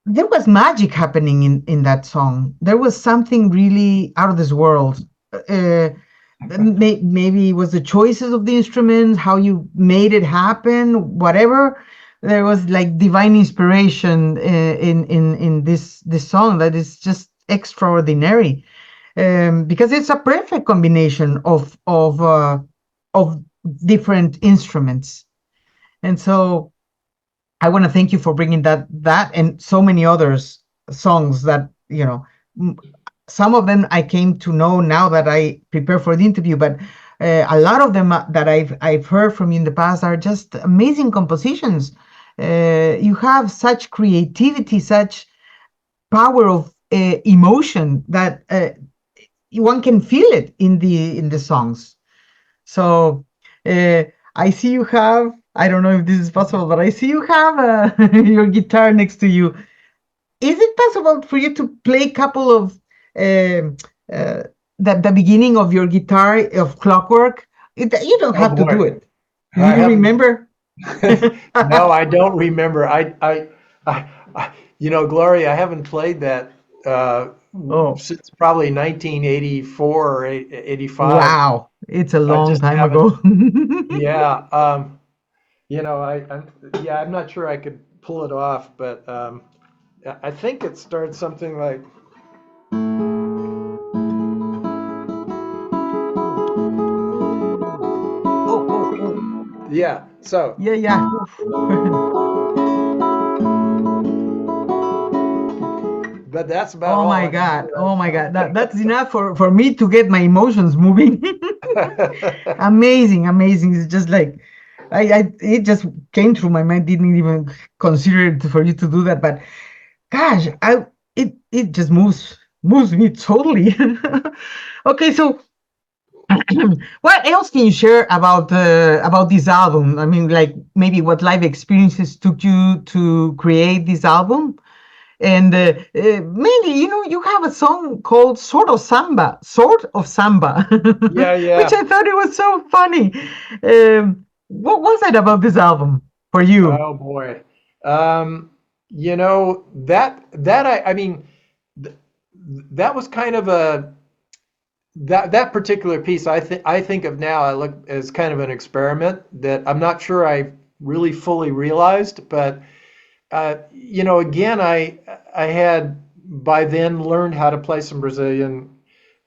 There was magic happening in that song. There was something really out of this world. Maybe it was the choices of the instruments, how you made it happen, whatever. there was like divine inspiration in this song that is just extraordinary, because it's a perfect combination of different instruments. And so I want to thank you for bringing that and so many others songs that, some of them I came to know now that I prepare for the interview, but a lot of them that I've heard from you in the past are just amazing compositions. You have such creativity, such power of emotion that one can feel it in the songs. So I see you have. I don't know if this is possible, but I see you have your guitar next to you. Is it possible for you to play a couple of um the beginning of your guitar of Clockwork? You don't Oh have to do boy, it. Do I you haven't. remember? No, I don't remember. Gloria, I haven't played that Oh, since probably 1984 or 85. wow. It's a I long just time haven't. ago. Yeah. I'm not sure I could pull it off, but I think it starts something like, Oh. yeah. So, Yeah, yeah. Oof. but that's about Oh all my I can God. Oh my do God. That's enough for me to get my emotions moving. right Amazing, amazing. It's just like it just came through my mind, didn't even consider it for you to do that. But gosh, it just moves me totally. Okay, so what else can you share about this album? I mean, like maybe what live experiences took you to create this album? And mainly, you have a song called Sort of Samba, Yeah, which yeah. I thought it was so funny. What was it about this album for you? Oh boy. I mean, th that was kind of that particular piece I think of now, I look as kind of an experiment that I'm not sure I really fully realized, but again, I had by then learned how to play some Brazilian.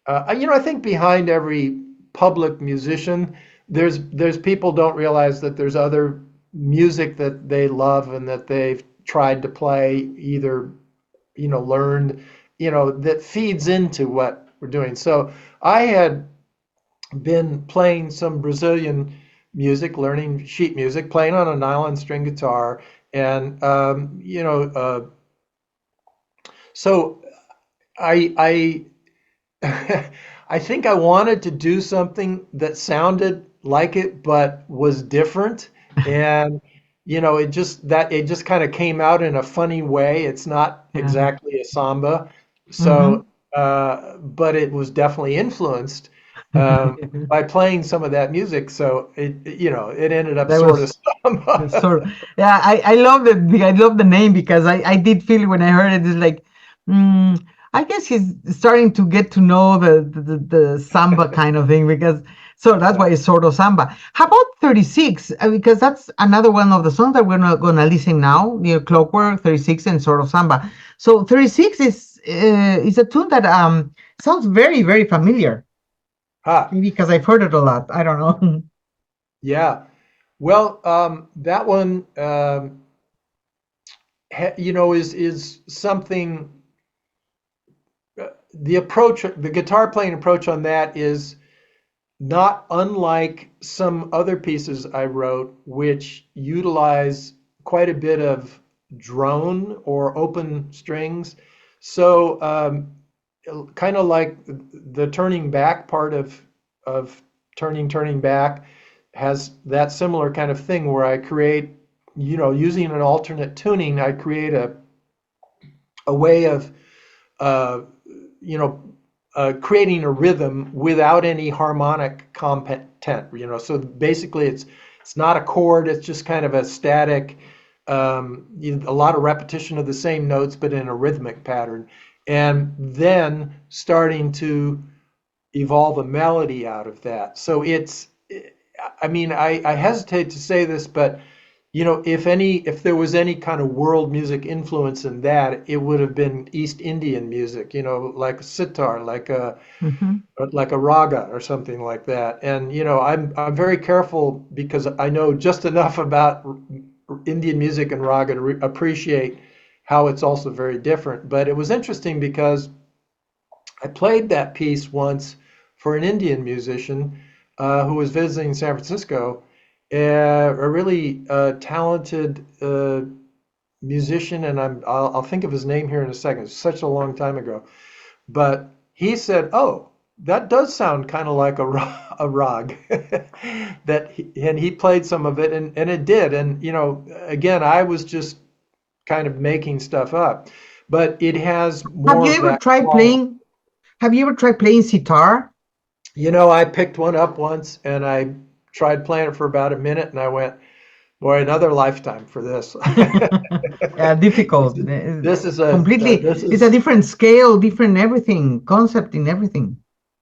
I think behind every public musician, there's people don't realize that there's other music that they love and that they've tried to play, either learned, that feeds into what we're doing. So I had been playing some Brazilian music, learning sheet music, playing on a nylon string guitar, and so I I think I wanted to do something that sounded like it but was different, and it just kind of came out in a funny way. It's not Yeah. exactly a samba, Mm-hmm. so but it was definitely influenced um, by playing some of that music. So it ended up That sort of was samba. sort of, yeah. I love I love the name because I did feel it when I heard it. It's like, mm, I guess he's starting to get to know the samba kind of thing, because so that's why it's sort of samba. How about 36? Because that's another one of the songs that we're not gonna listen now. Clockwork, 36, and sort of samba. So 36 is a tune that sounds very, very familiar. Ha, Maybe because I've heard it a lot. I don't know. yeah. Well, that one, is something. The guitar playing approach on that is not unlike some other pieces I wrote, which utilize quite a bit of drone or open strings. So, kind of like the turning back part of turning back has that similar kind of thing where I create, using an alternate tuning, I create a way of uh, you know, creating a rhythm without any harmonic content. So basically, it's not a chord. It's just kind of a static, a lot of repetition of the same notes, but in a rhythmic pattern, and then starting to evolve a melody out of that. So I mean, I hesitate to say this, but if there was any kind of world music influence in that, it would have been East Indian music, like sitar, Hmm. like a raga or something like that. And I'm very careful because I know just enough about Indian music and raga to appreciate how it's also very different. But it was interesting because I played that piece once for an Indian musician who was visiting San Francisco, a really talented musician, and I'll think of his name here in a second. It's such a long time ago, but he said, "Oh, that does sound kind of like a rag," and he played some of it, and it did. And again, I was just kind of making stuff up, but it has Have more you of ever that tried quality. playing? Have you ever tried playing sitar? I picked one up once and I tried playing it for about a minute and I went, boy, another lifetime for this. Yeah, This difficult. is this is Completely, this it's a is different scale, different everything, concept in everything.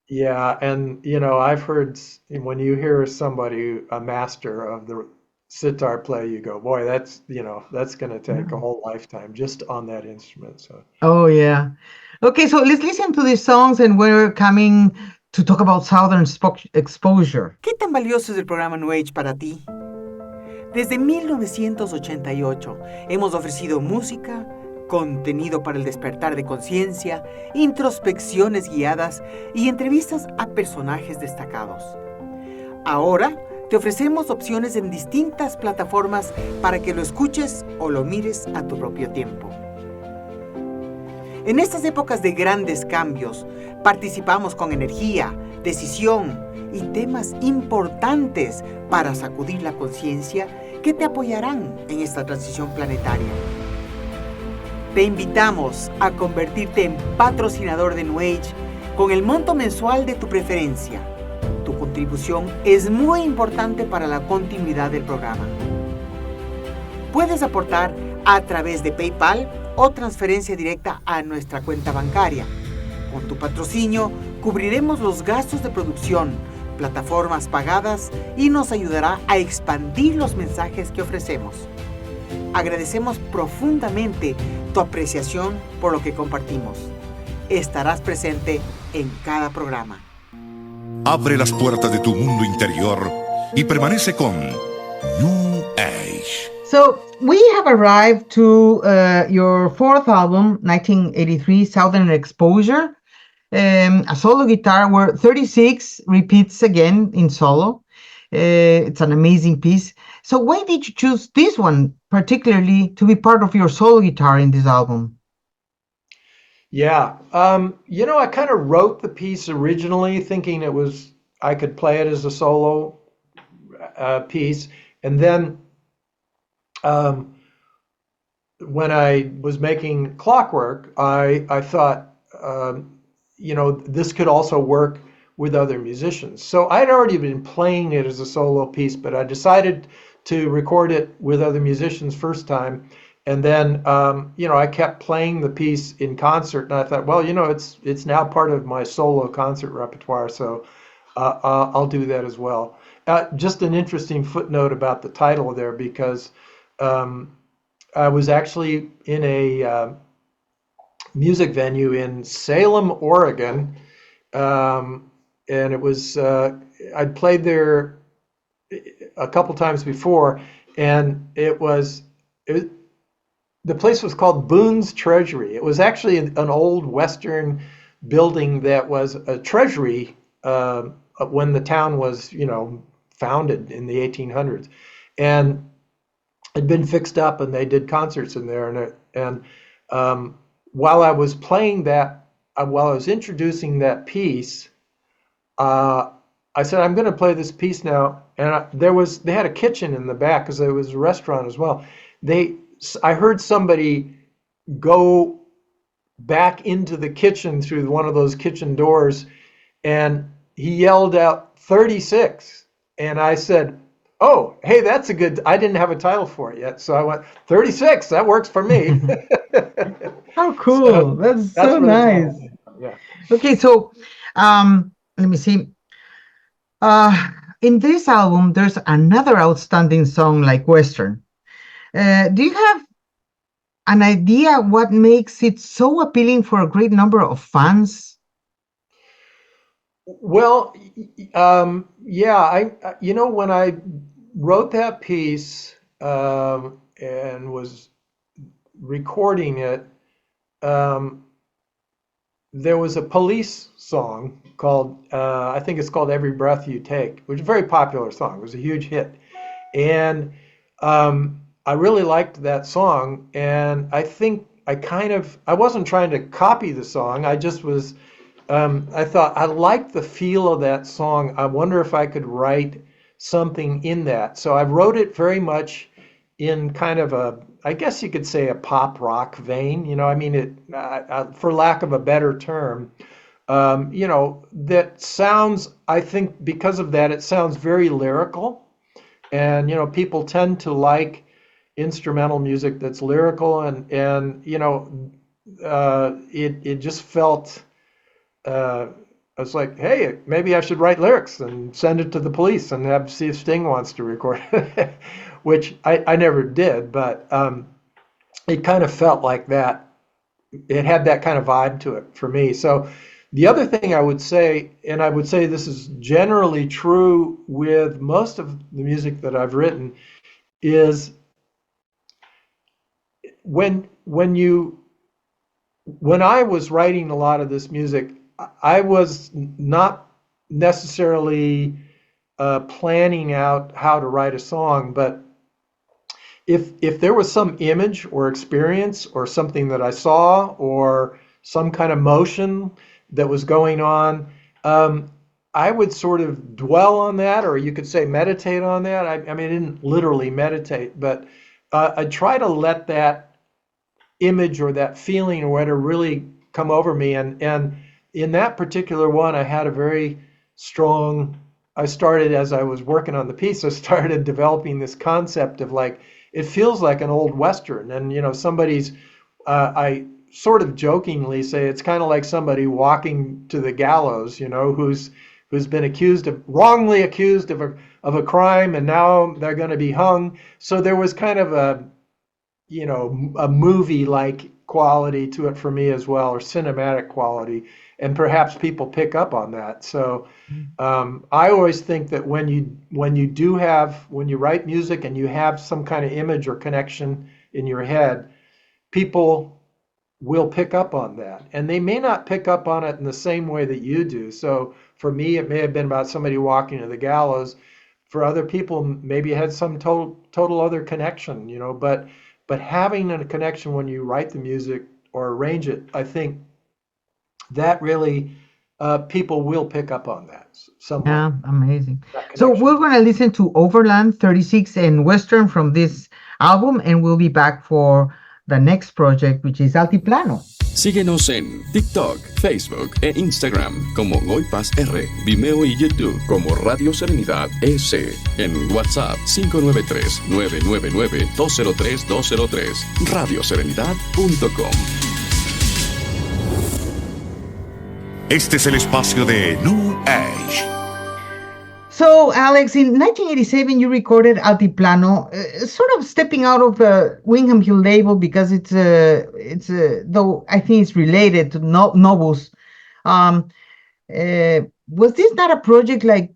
yeah, and I've heard when you hear somebody a master of the sitar play, you go, boy, that's going to take a Yeah. whole lifetime just on that instrument. So Oh, yeah. Okay, so let's listen to these songs and we're coming to talk about Southern exposure. ¿Qué tan valioso es el programa New Age para ti? Desde 1988 hemos ofrecido música, contenido para el despertar de conciencia, introspecciones guiadas y entrevistas a personajes destacados. Ahora te ofrecemos opciones en distintas plataformas para que lo escuches o lo mires a tu propio tiempo. En estas épocas de grandes cambios, participamos con energía, decisión y temas importantes para sacudir la conciencia que te apoyarán en esta transición planetaria. Te invitamos a convertirte en patrocinador de New Age con el monto mensual de tu preferencia. Tu contribución es muy importante para la continuidad del programa. Puedes aportar a través de PayPal o transferencia directa a nuestra cuenta bancaria. Con tu patrocinio cubriremos los gastos de producción, plataformas pagadas y nos ayudará a expandir los mensajes que ofrecemos. Agradecemos profundamente tu apreciación por lo que compartimos. Estarás presente en cada programa. Abre las puertas de tu mundo interior y permanece con New Age. So we have arrived to your fourth album, 1983, Southern Exposure, a solo guitar where 36 repeats again in solo. It's an amazing piece. So why did you choose this one particularly to be part of your solo guitar in this album? yeah, I kind of wrote the piece originally thinking I could play it as a solo piece, and then when I was making Clockwork, I thought, this could also work with other musicians. So I'd already been playing it as a solo piece, but I decided to record it with other musicians first time. And then, I kept playing the piece in concert, and I thought, well, it's now part of my solo concert repertoire, so I'll do that as well. Just an interesting footnote about the title there, because I was actually in a music venue in Salem, Oregon, and it was I'd played there a couple times before, and the place was called Boone's Treasury. It was actually an old Western building that was a treasury when the town was, founded in the 1800s, and had been fixed up, and they did concerts in there. And while I was playing that, while I was introducing that piece, I said, I'm going to play this piece now. And they had a kitchen in the back because there was a restaurant as well. I heard somebody go back into the kitchen through one of those kitchen doors, and he yelled out 36. And I said, oh, hey, that's I didn't have a title for it yet. So I went, 36, that works for me. How cool. So That's that's so where the title nice. came from. Yeah. Okay, so let me see. In this album, there's another outstanding song like Western. Do you have an idea what makes it so appealing for a great number of fans? Well, yeah, when I wrote that piece and was recording it, there was a Police song called, I think it's called Every Breath You Take, which is a very popular song. It was a huge hit. And I really liked that song. And I think I wasn't trying to copy the song. I just was, I thought, I liked the feel of that song. I wonder if I could write something in that. So I wrote it very much in kind of I guess you could say a pop rock vein. I mean, for lack of a better term, that sounds, I think because of that, it sounds very lyrical. And, people tend to like instrumental music that's lyrical. And it just felt, I was like, hey, maybe I should write lyrics and send it to the Police and see if Sting wants to record it, which I never did, but it kind of felt like that. It had that kind of vibe to it for me. So the other thing I would say, and I would say this is generally true with most of the music that I've written, is when I was writing a lot of this music, I was not necessarily planning out how to write a song, but if there was some image or experience or something that I saw or some kind of motion that was going on, I would sort of dwell on that, or you could say meditate on that. I mean, I didn't literally meditate, but I try to let that image or that feeling or whatever really come over me. And in that particular one, I had a very strong, I started as I was working on the piece, I started developing this concept of like, it feels like an old Western. And, I sort of jokingly say it's kind of like somebody walking to the gallows, who's been wrongly accused of a crime, and now they're going to be hung. So there was kind of a movie-like quality to it for me as well, or cinematic quality, and perhaps people pick up on that. So I always think that when you write music and you have some kind of image or connection in your head, people will pick up on that, and they may not pick up on it in the same way that you do. So for me, it may have been about somebody walking to the gallows. For other people, maybe it had some total other connection, but having a connection when you write the music or arrange it, I think that really people will pick up on that somewhat. Yeah, amazing. So we're going to listen to Overland 36 and Western from this album, and we'll be back for the next project, which is Altiplano. Síguenos en TikTok, Facebook e Instagram como Ngoypas R, Vimeo y YouTube como Radio Serenidad EC, en WhatsApp 593-999-203-203, radioserenidad.com. Este es el espacio de New Age. So, Alex, in 1987, you recorded Altiplano, sort of stepping out of the Wingham Hill label because it's though I think it's related to Novus. Was this not a project like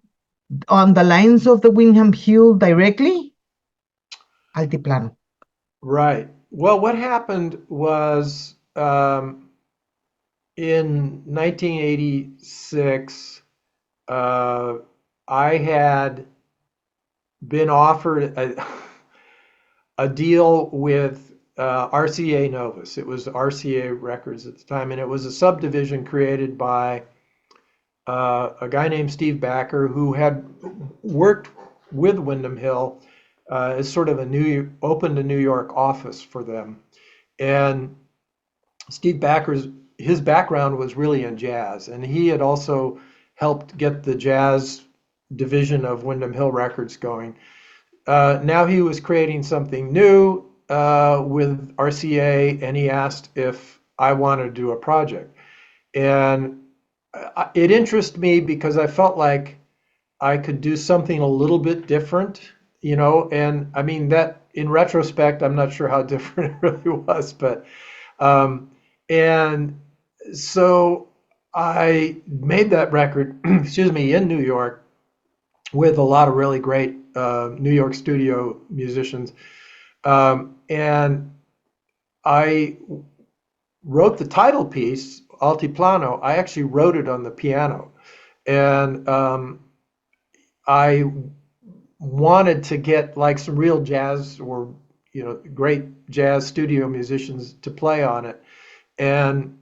on the lines of the Wingham Hill directly? Altiplano. Right. Well, what happened was in 1986, I had been offered a deal with RCA Novus. It was RCA Records at the time, and it was a subdivision created by a guy named Steve Backer, who had worked with Windham Hill as sort of opened a New York office for them. And Steve Backer's his background was really in jazz, and he had also helped get the jazz division of Windham Hill Records going. Now he was creating something new with RCA, and he asked if I wanted to do a project. And it interested me because I felt like I could do something a little bit different, and I mean that in retrospect, I'm not sure how different it really was, but and so I made that record, excuse me, in New York with a lot of really great New York studio musicians, and I wrote the title piece, Altiplano. I actually wrote it on the piano, and I wanted to get like some real jazz or great jazz studio musicians to play on it, and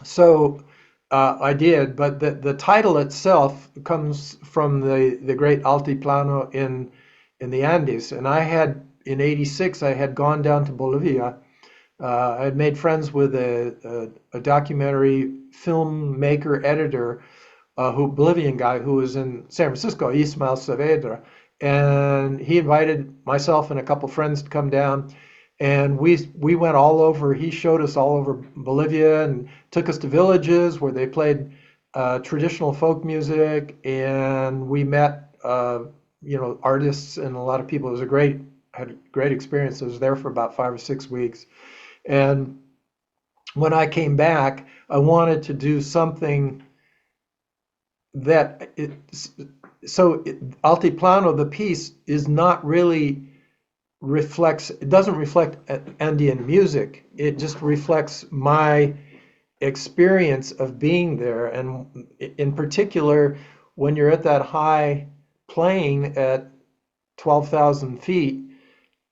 so I did. But the title itself comes from the great Altiplano in the Andes, and I had in '86 I had gone down to Bolivia. I had made friends with a documentary filmmaker editor, Bolivian guy who was in San Francisco, Ismael Saavedra, and he invited myself and a couple friends to come down, and we went all over. He showed us all over Bolivia and took us to villages where they played traditional folk music, and we met artists and a lot of people. It was had a great experience. I was there for about 5 or 6 weeks. And when I came back, I wanted to do something that Altiplano, the piece, is not really it doesn't reflect Andean music. It just reflects my experience of being there. And in particular, when you're at that high playing at 12,000 feet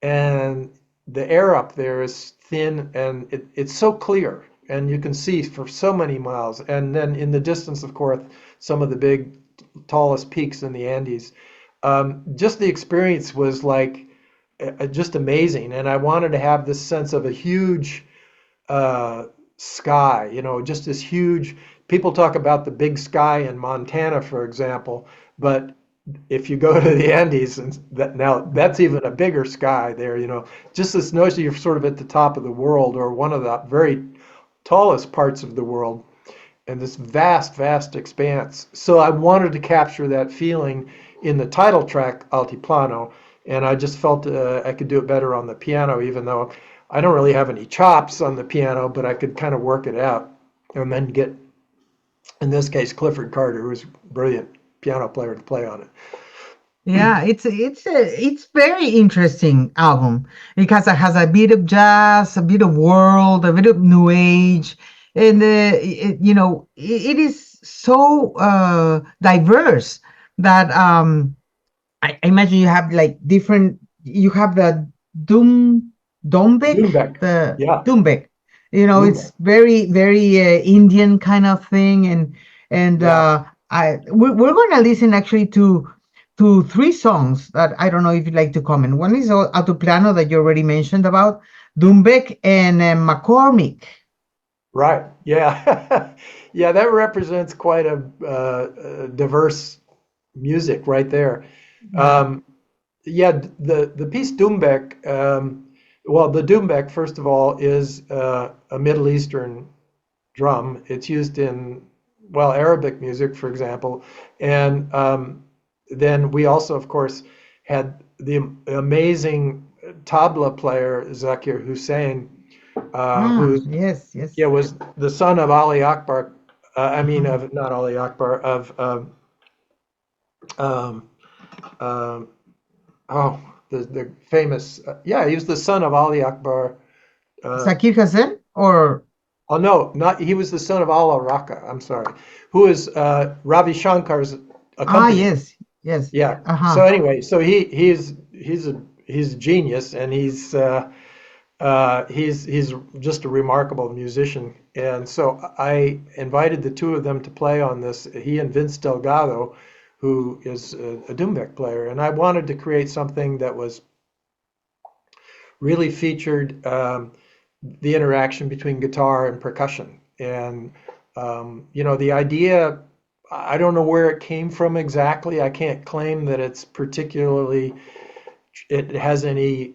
and the air up there is thin and it's so clear and you can see for so many miles. And then in the distance, of course, some of the big, tallest peaks in the Andes. Just the experience was like just amazing. And I wanted to have this sense of a huge sky, just this huge, people talk about the big sky in Montana, for example, but if you go to the Andes, and that's even a bigger sky there, just this notion you're sort of at the top of the world or one of the very tallest parts of the world, and this vast, vast expanse. So I wanted to capture that feeling in the title track, Altiplano, and I just felt I could do it better on the piano, even though I don't really have any chops on the piano, but I could kind of work it out and then get, in this case, Clifford Carter, who was brilliant piano player, to play on it. Yeah, it's very interesting album because it has a bit of jazz, a bit of world, a bit of new age, and it is so diverse that I imagine you have like different. You have the Dombek, the Yeah. Dumbek. Dumbek. It's very very Indian kind of thing, and Yeah. we're going to listen actually to 3 songs that I don't know if you'd like to comment. One is Altiplano that you already mentioned about, Dumbek and McCormick. Right. Yeah. Yeah, that represents quite a diverse music right there. Yeah, the piece Dumbek, well, the Dumbek, first of all, is a Middle Eastern drum. It's used in, Arabic music, for example. And then we also, of course, had the amazing tabla player, Zakir Hussain, who's yes. was the son of Ali Akbar. Of not Ali Akbar, of the famous. He was the son of Ali Akbar. Zakir Hussain, or Oh no, not he was the son of Allah Raka. I'm sorry, who is Ravi Shankar's accompanist. yes. Yeah. Uh-huh. So anyway, so he's a genius, and he's just a remarkable musician. And so I invited the two of them to play on this. He and Vince Delgado, who is a Dumbek player, and I wanted to create something that was really featured the interaction between guitar and percussion. And the idea, I don't know where it came from exactly. I can't claim that it has any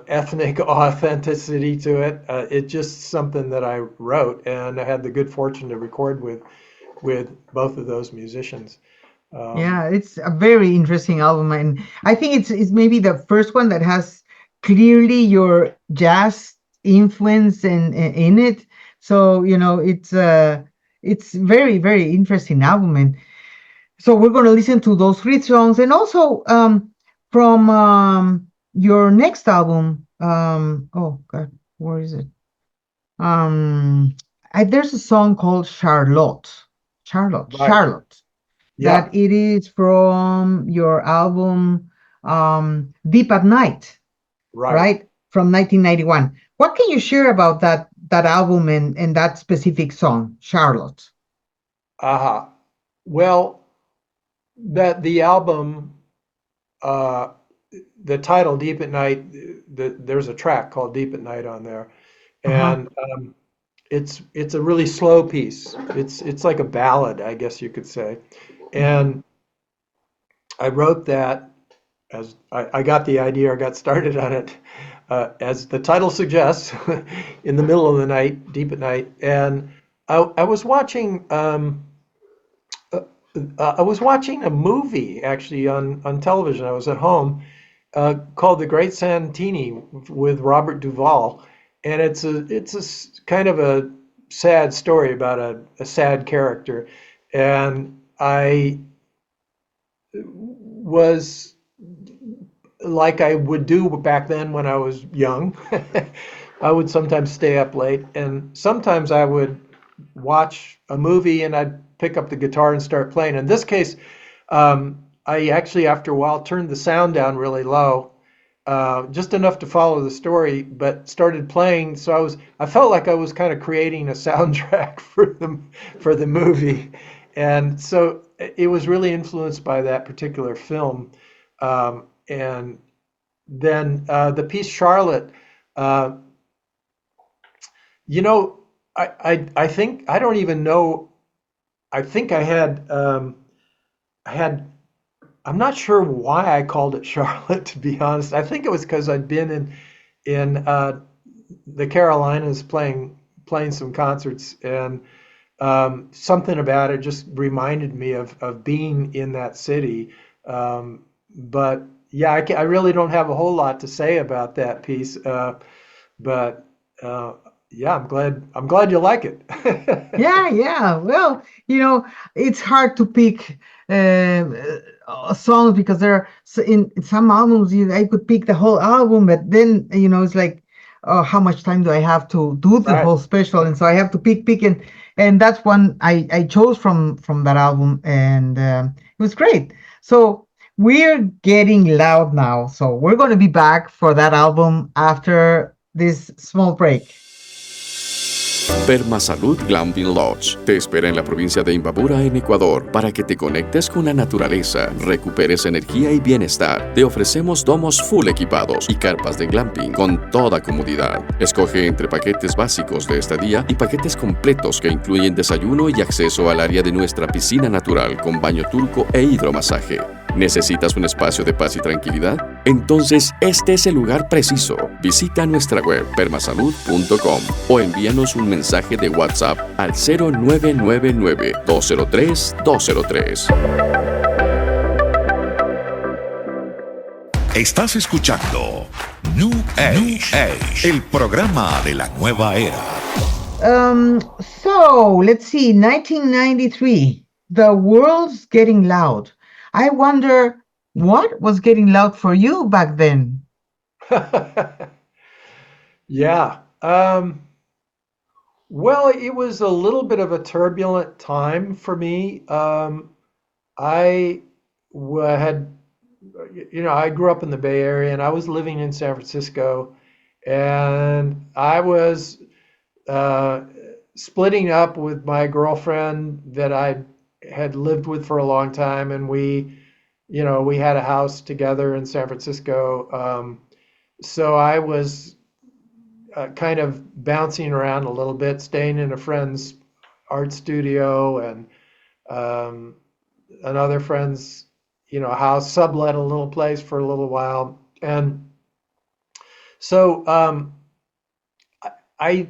ethnic authenticity to it. It's just something that I wrote, and I had the good fortune to record with both of those musicians. Yeah, it's a very interesting album, and I think it's maybe the first one that has clearly your jazz influence in it. So, it's very interesting album, and so we're going to listen to those three songs, and also from your next album. Oh God, where is it? Um, there's a song called Charlotte, Charlotte, Right. Charlotte, Yeah. that it is from your album Deep at Night, Right. right? From 1991. What can you share about that album and that specific song, Charlotte? Uh-huh. Well, that the album, uh, the title Deep at Night, there's a track called Deep at Night on there, Uh-huh. and it's a really slow piece. It's like a ballad, I guess you could say. And I wrote that as I got the idea or got started on it, as the title suggests, in the middle of the night, deep at night. And I was watching uh, I was watching a movie actually on television. I was at home, called The Great Santini with Robert Duvall, and it's kind of a sad story about a sad character, and I was like I would do back then when I was young. I would sometimes stay up late, and sometimes I would watch a movie and I'd pick up the guitar and start playing. In this case, I actually, after a while, turned the sound down really low, just enough to follow the story, but started playing. So I felt like I was kind of creating a soundtrack for the movie, and so it was really influenced by that particular film. And then the piece Charlotte, uh, you know, I think I don't even know. I think I had I'm not sure why I called it Charlotte, to be honest. I think it was because I'd been in the Carolinas playing some concerts, and something about it just reminded me of being in that city. But yeah, I really don't have a whole lot to say about that piece. But yeah, I'm glad you like it. Yeah, yeah. Well, it's hard to pick songs because there are in some albums I could pick the whole album, but then it's like, oh, how much time do I have to do the Right. whole special? And so I have to pick, and that's one I chose from that album, and it was great. So we're getting loud now, so we're going to be back for that album after this small break. Permasalud Glamping Lodge te espera en la provincia de Imbabura, en Ecuador, para que te conectes con la naturaleza, recuperes energía y bienestar. Te ofrecemos domos full equipados y carpas de glamping con toda comodidad. Escoge entre paquetes básicos de estadía y paquetes completos que incluyen desayuno y acceso al área de nuestra piscina natural con baño turco e hidromasaje. ¿Necesitas un espacio de paz y tranquilidad? Entonces, este es el lugar preciso. Visita nuestra web permasalud.com o envíanos un mensaje de WhatsApp al 0999-203-203. Estás escuchando New Age, el programa de la nueva era. So let's see, 1993, the world's getting loud. I wonder what was getting loud for you back then. Yeah. Well, it was a little bit of a turbulent time for me. I had, I grew up in the Bay Area and I was living in San Francisco, and I was splitting up with my girlfriend that I had lived with for a long time, and we had a house together in San Francisco. So I was kind of bouncing around a little bit, staying in a friend's art studio and another friend's, house, sublet a little place for a little while. And so I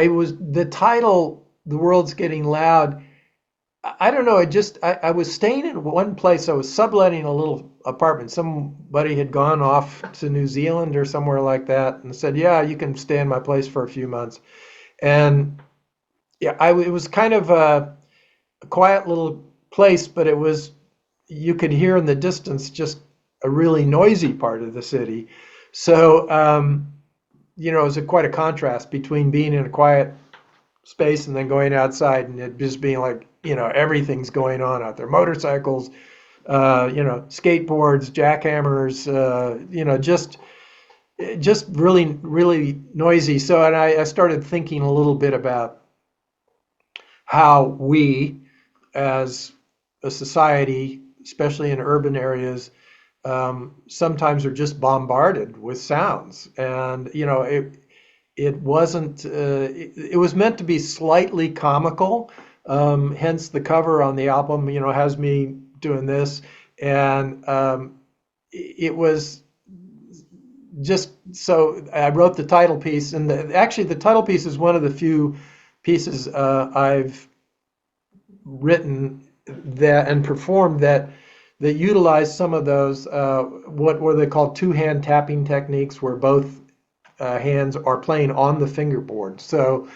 was the title, "The World's Getting Loud." I don't know. I was staying in one place. I was subletting a little apartment. Somebody had gone off to New Zealand or somewhere like that and said, "Yeah, you can stay in my place for a few months." And yeah, it was kind of a quiet little place, but you could hear in the distance just a really noisy part of the city. So, it was quite a contrast between being in a quiet space and then going outside and it just being like, everything's going on out there. Motorcycles, skateboards, jackhammers, just really, really noisy. So, and I started thinking a little bit about how we, as a society, especially in urban areas, sometimes are just bombarded with sounds. And, it wasn't, it was meant to be slightly comical. Hence the cover on the album, has me doing this. And it was just, so I wrote the title piece. And actually the title piece is one of the few pieces I've written that and performed that utilize some of those what were they called two-hand tapping techniques, where both hands are playing on the fingerboard. So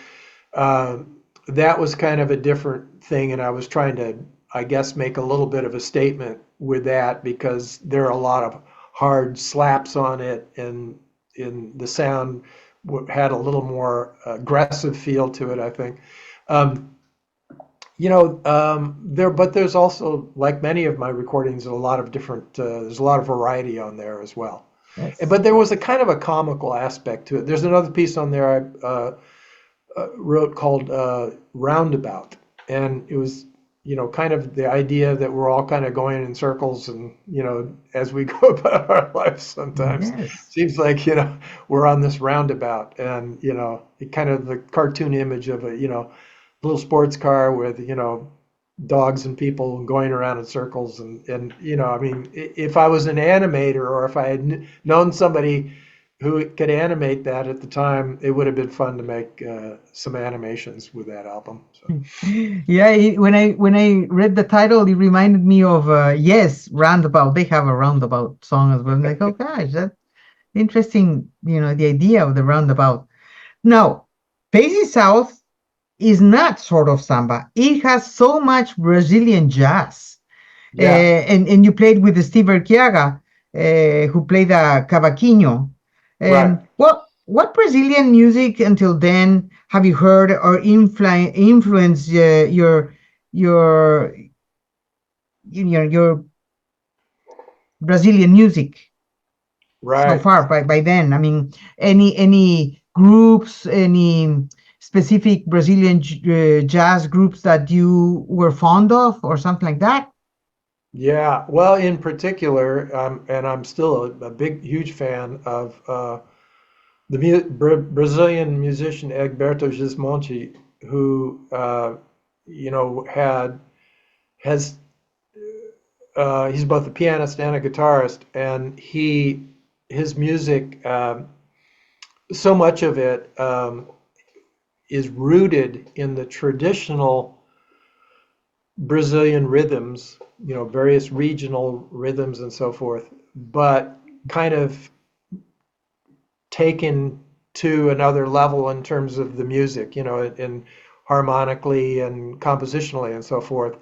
that was kind of a different thing, and I was trying to, I guess, make a little bit of a statement with that, because there are a lot of hard slaps on it, and in the sound had a little more aggressive feel to it, I think. But there's also, like many of my recordings, a lot of different, there's a lot of variety on there as well. Yes. But there was a kind of a comical aspect to it. There's another piece on there I wrote called Roundabout. And it was, kind of the idea that we're all kind of going in circles and, as we go about our lives sometimes. Yes. Seems like, we're on this roundabout. And, it kind of the cartoon image of a, little sports car with, dogs and people going around in circles. And I mean, if I was an animator, or if I had known somebody who could animate that at the time, it would have been fun to make some animations with that album. So. Yeah, when I read the title, it reminded me of yes, Roundabout. They have a Roundabout song as well. I'm like, oh gosh, that's interesting. The idea of the roundabout. Now, Facing South is not sort of samba. It has so much Brazilian jazz. Yeah. And you played with Steve Urquiaga, who played the cavaquinho. Right. What Brazilian music until then have you heard or influenced your Brazilian music Right. so far by then? I mean, any groups, any specific Brazilian jazz groups that you were fond of or something like that? Yeah, well, in particular, and I'm still a huge fan of the Brazilian musician Egberto Gismonti, who he's both a pianist and a guitarist, and his music, so much of it is rooted in the traditional Brazilian rhythms, various regional rhythms and so forth, but kind of taken to another level in terms of the music, and harmonically and compositionally and so forth.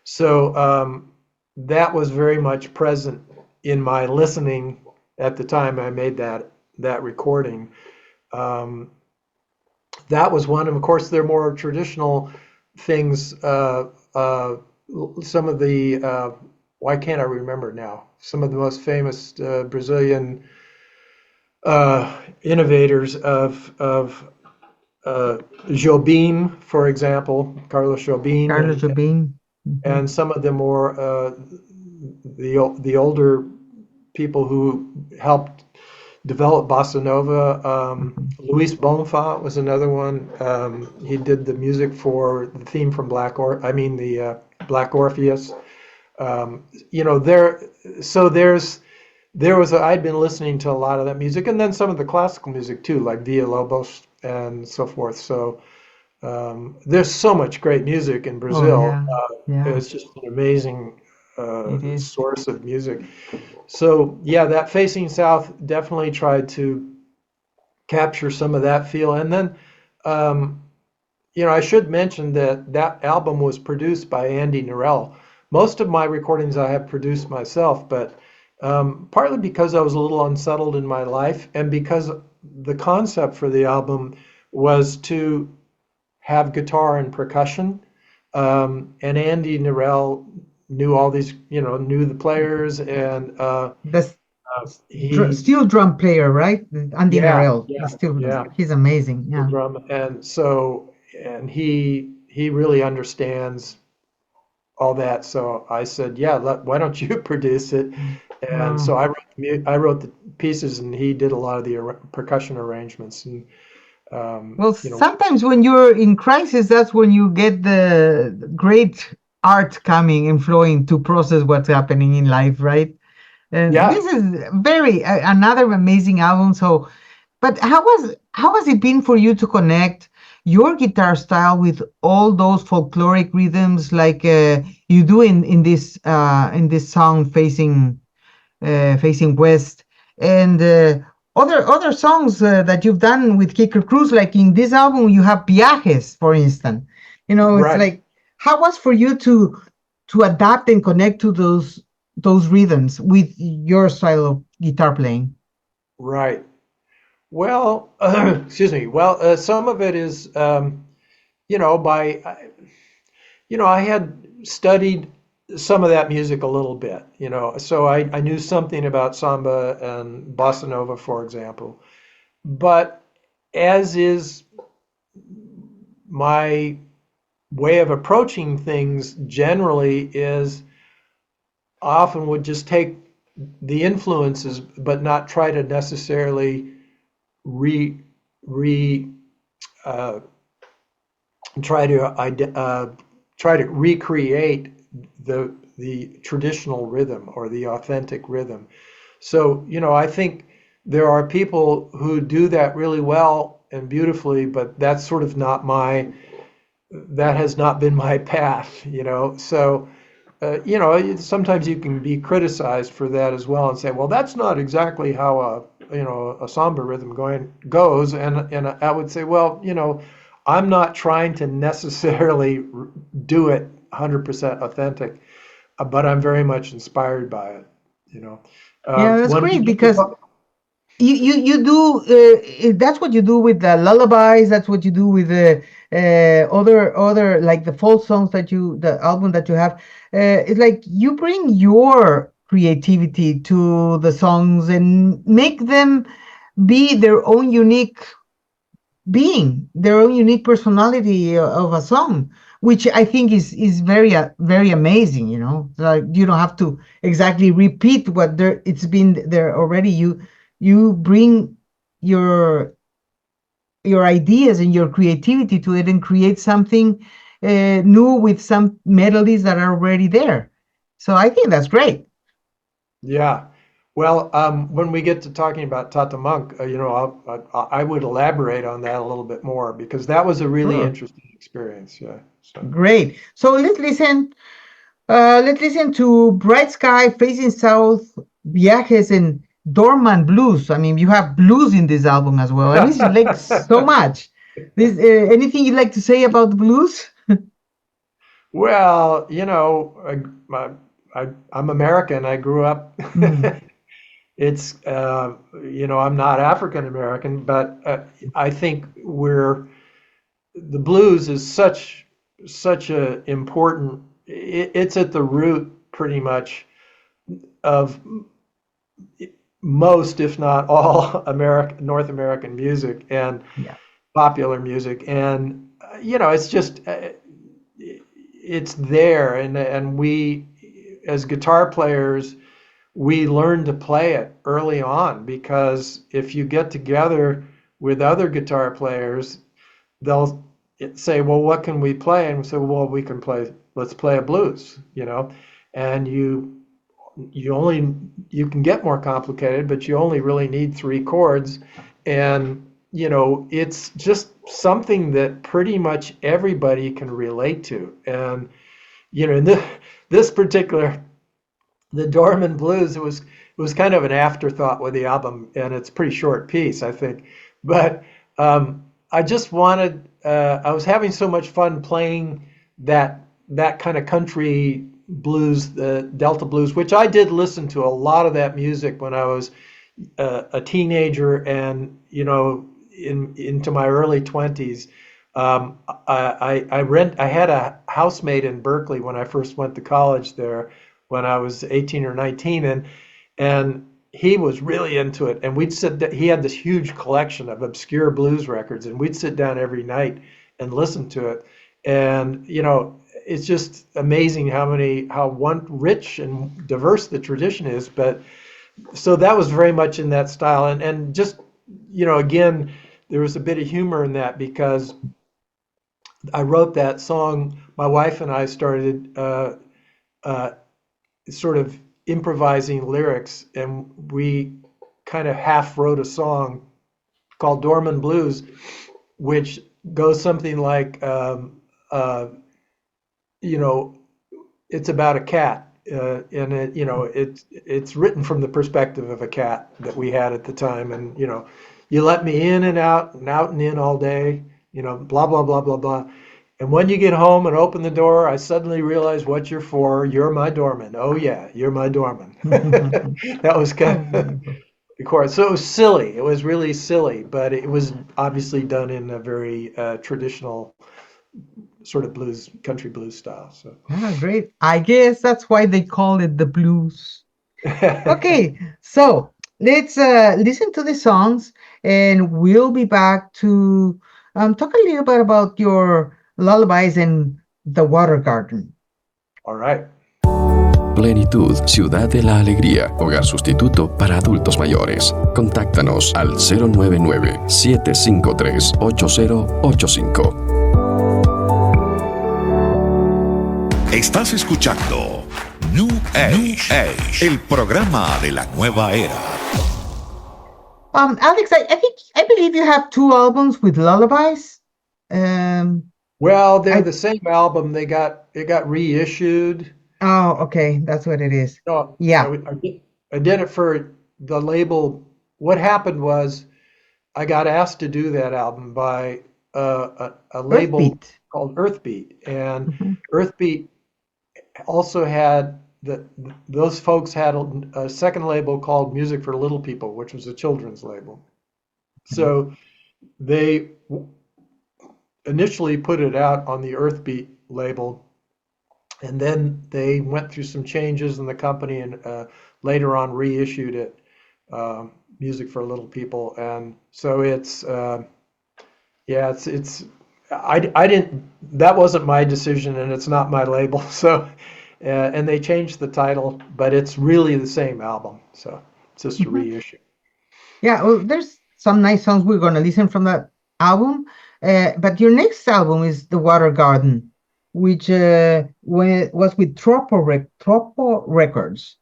So that was very much present in my listening at the time I made that recording. That was one, and of course there are more traditional things. Some of the why can't I remember now? Some of the most famous Brazilian innovators of Jobim, for example, Carlos Jobim. Carlos Jobim. And some of the more the older people who helped develop bossa nova. Luis Bonfa was another one. He did the music for the theme from Black Orpheus. I'd been listening to a lot of that music, and then some of the classical music too, like Villalobos and so forth. So There's so much great music in Oh Brazil. yeah, yeah, It's just an amazing it is. source of music. So yeah, that Facing South definitely tried to capture some of that feel. And then, um, I should mention that that album was produced by Andy Narell. Most of my recordings I have produced myself, but partly because I was a little unsettled in my life, and because the concept for the album was to have guitar and percussion. And Andy Narell knew all these, knew the players, and The he, steel drum player, right? Andy yeah, Narell, the yeah, steel drum. yeah, He's amazing. the Yeah. drum, and so, and he really understands all that. So I said, yeah, why don't you produce it? And so Wow. I wrote the pieces, and he did a lot of the percussion arrangements, and Well, you know, sometimes when you're in crisis, that's when you get the great art coming and flowing to process what's happening in life, right? And yeah, this is very another amazing album. So, but how has it been for you to connect your guitar style with all those folkloric rhythms like you do in this song facing west and other songs that you've done with Kicker Cruz, like in this album you have Viajes, for instance. It's right, like how was for you to adapt and connect to those rhythms with your style of guitar playing? right. Well, excuse me. Well, some of it is, by, I had studied some of that music a little bit, so I knew something about samba and bossa nova, for example. But as is my way of approaching things generally is I often would just take the influences, but not try to necessarily re re uh, try to try to recreate the traditional rhythm or the authentic rhythm. So, I think there are people who do that really well and beautifully, but that's sort of not that has not been my path, So, sometimes you can be criticized for that as well and say, well, that's not exactly how a samba rhythm goes. And I would say, well, I'm not trying to necessarily do it 100% authentic, but I'm very much inspired by it, you know. Yeah, that's When we great get to because talk, you do that's what you do with the lullabies. That's what you do with the other like the folk songs the album that you have. It's like you bring your creativity to the songs and make them be their own unique being, their own unique personality of a song, which I think is very amazing. Like you don't have to exactly repeat what it's been there already. You bring your your ideas and your creativity to it and create something new with some melodies that are already there. So I think that's great. yeah. Well, when we get to talking about Tata Monk, I would elaborate on that a little bit more because that was a really Sure. interesting experience. Yeah. So. Great. So let's listen to Bright Sky, Facing South, Viajes, and Dorman Blues. I mean, you have blues in this album as well, and it's like so much. This anything you'd like to say about the blues? Well, I'm American. I grew up. Mm, It's I'm not African American, but I think the blues is such a important. It's at the root, pretty much, of most, if not all, North American music and yeah, popular music, and it's just it's there, and we as guitar players we learn to play it early on because if you get together with other guitar players, they'll say, well, what can we play? And we say, well, let's play a blues, and you can get more complicated, but you only really need three chords. And it's just something that pretty much everybody can relate to. And, in this particular, the Dorman Blues, it was kind of an afterthought with the album, and it's a pretty short piece, I think. But I just wanted, I was having so much fun playing that kind of country blues, the Delta blues, which I did listen to a lot of that music when I was a teenager and, into my early 20s. I had a housemate in Berkeley when I first went to college there when I was 18 or 19, and he was really into it. And he had this huge collection of obscure blues records, and we'd sit down every night and listen to it. And, it's just amazing how rich and diverse the tradition is. But so that was very much in that style. And just, again, there was a bit of humor in that because I wrote that song. My wife and I started sort of improvising lyrics, and we kind of half wrote a song called Dorman Blues, which goes something like, it's about a cat, and it's written from the perspective of a cat that we had at the time, and you let me in and out and in all day, blah blah blah blah blah. And when you get home and open the door, I suddenly realize what you're for. You're my doorman. Oh yeah, you're my doorman. That was kind of the chorus. So it was silly. It was really silly, but it was obviously done in a very traditional sort of country blues style. So Great. I guess that's why they call it the blues. Okay, so let's listen to the songs, and we'll be back to talk a little bit about your lullabies and the Water Garden. All right. Plenitud, Ciudad de la Alegría, hogar sustituto para adultos mayores. Contáctanos al 099-753-8085. Estás escuchando New Age, el programa de la nueva era. Alex, I believe you have 2 albums with lullabies. Well, they're the same album. It got reissued. Oh, okay, that's what it is. No, Yeah. I did it for the label. What happened was I got asked to do that album by a label Earthbeat. called Earthbeat, and Earthbeat also had those folks had a second label called Music for Little People, which was a children's label. So they initially put it out on the Earthbeat label, and then they went through some changes in the company, and later on reissued it, Music for Little People. And so it's I didn't, that wasn't my decision, and it's not my label. So and they changed the title, but it's really the same album. So it's just a reissue. Yeah, well, there's some nice songs we're going to listen from that album. But your next album is The Water Garden, which was with Tropo Records.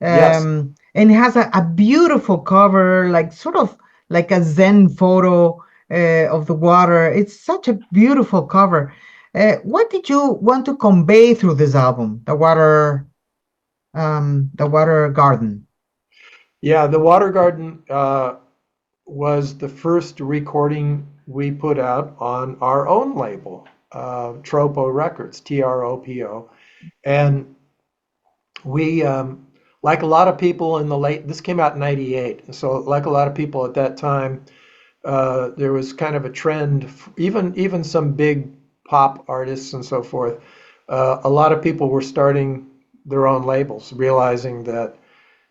Yes. And it has a beautiful cover, like sort of like a Zen photo of the water. It's such a beautiful cover. What did you want to convey through this album, The Water Garden? Yeah, The Water Garden was the first recording we put out on our own label, Tropo Records, Tropo. And we, like a lot of people this came out in 98. So like a lot of people at that time, there was kind of a trend, even some big pop artists and so forth. A lot of people were starting their own labels, realizing that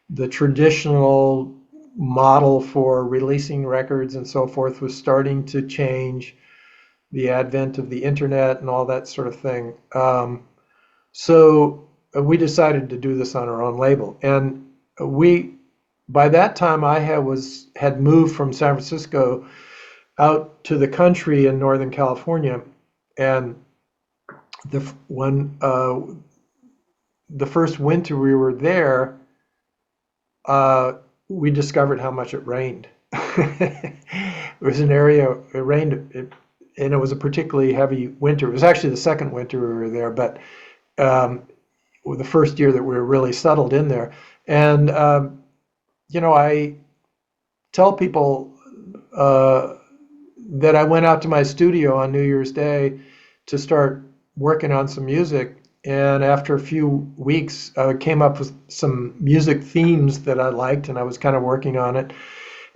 the traditional model for releasing records and so forth was starting to change, the advent of the internet and all that sort of thing. So we decided to do this on our own label. And by that time, I had moved from San Francisco out to the country in Northern California. And when the first winter we were there, we discovered how much it rained. It was an area, it rained, and it was a particularly heavy winter. It was actually the second winter we were there, but the first year that we were really settled in there. And, I tell people that I went out to my studio on New Year's Day to start working on some music. And after a few weeks, I came up with some music themes that I liked, and I was kind of working on it.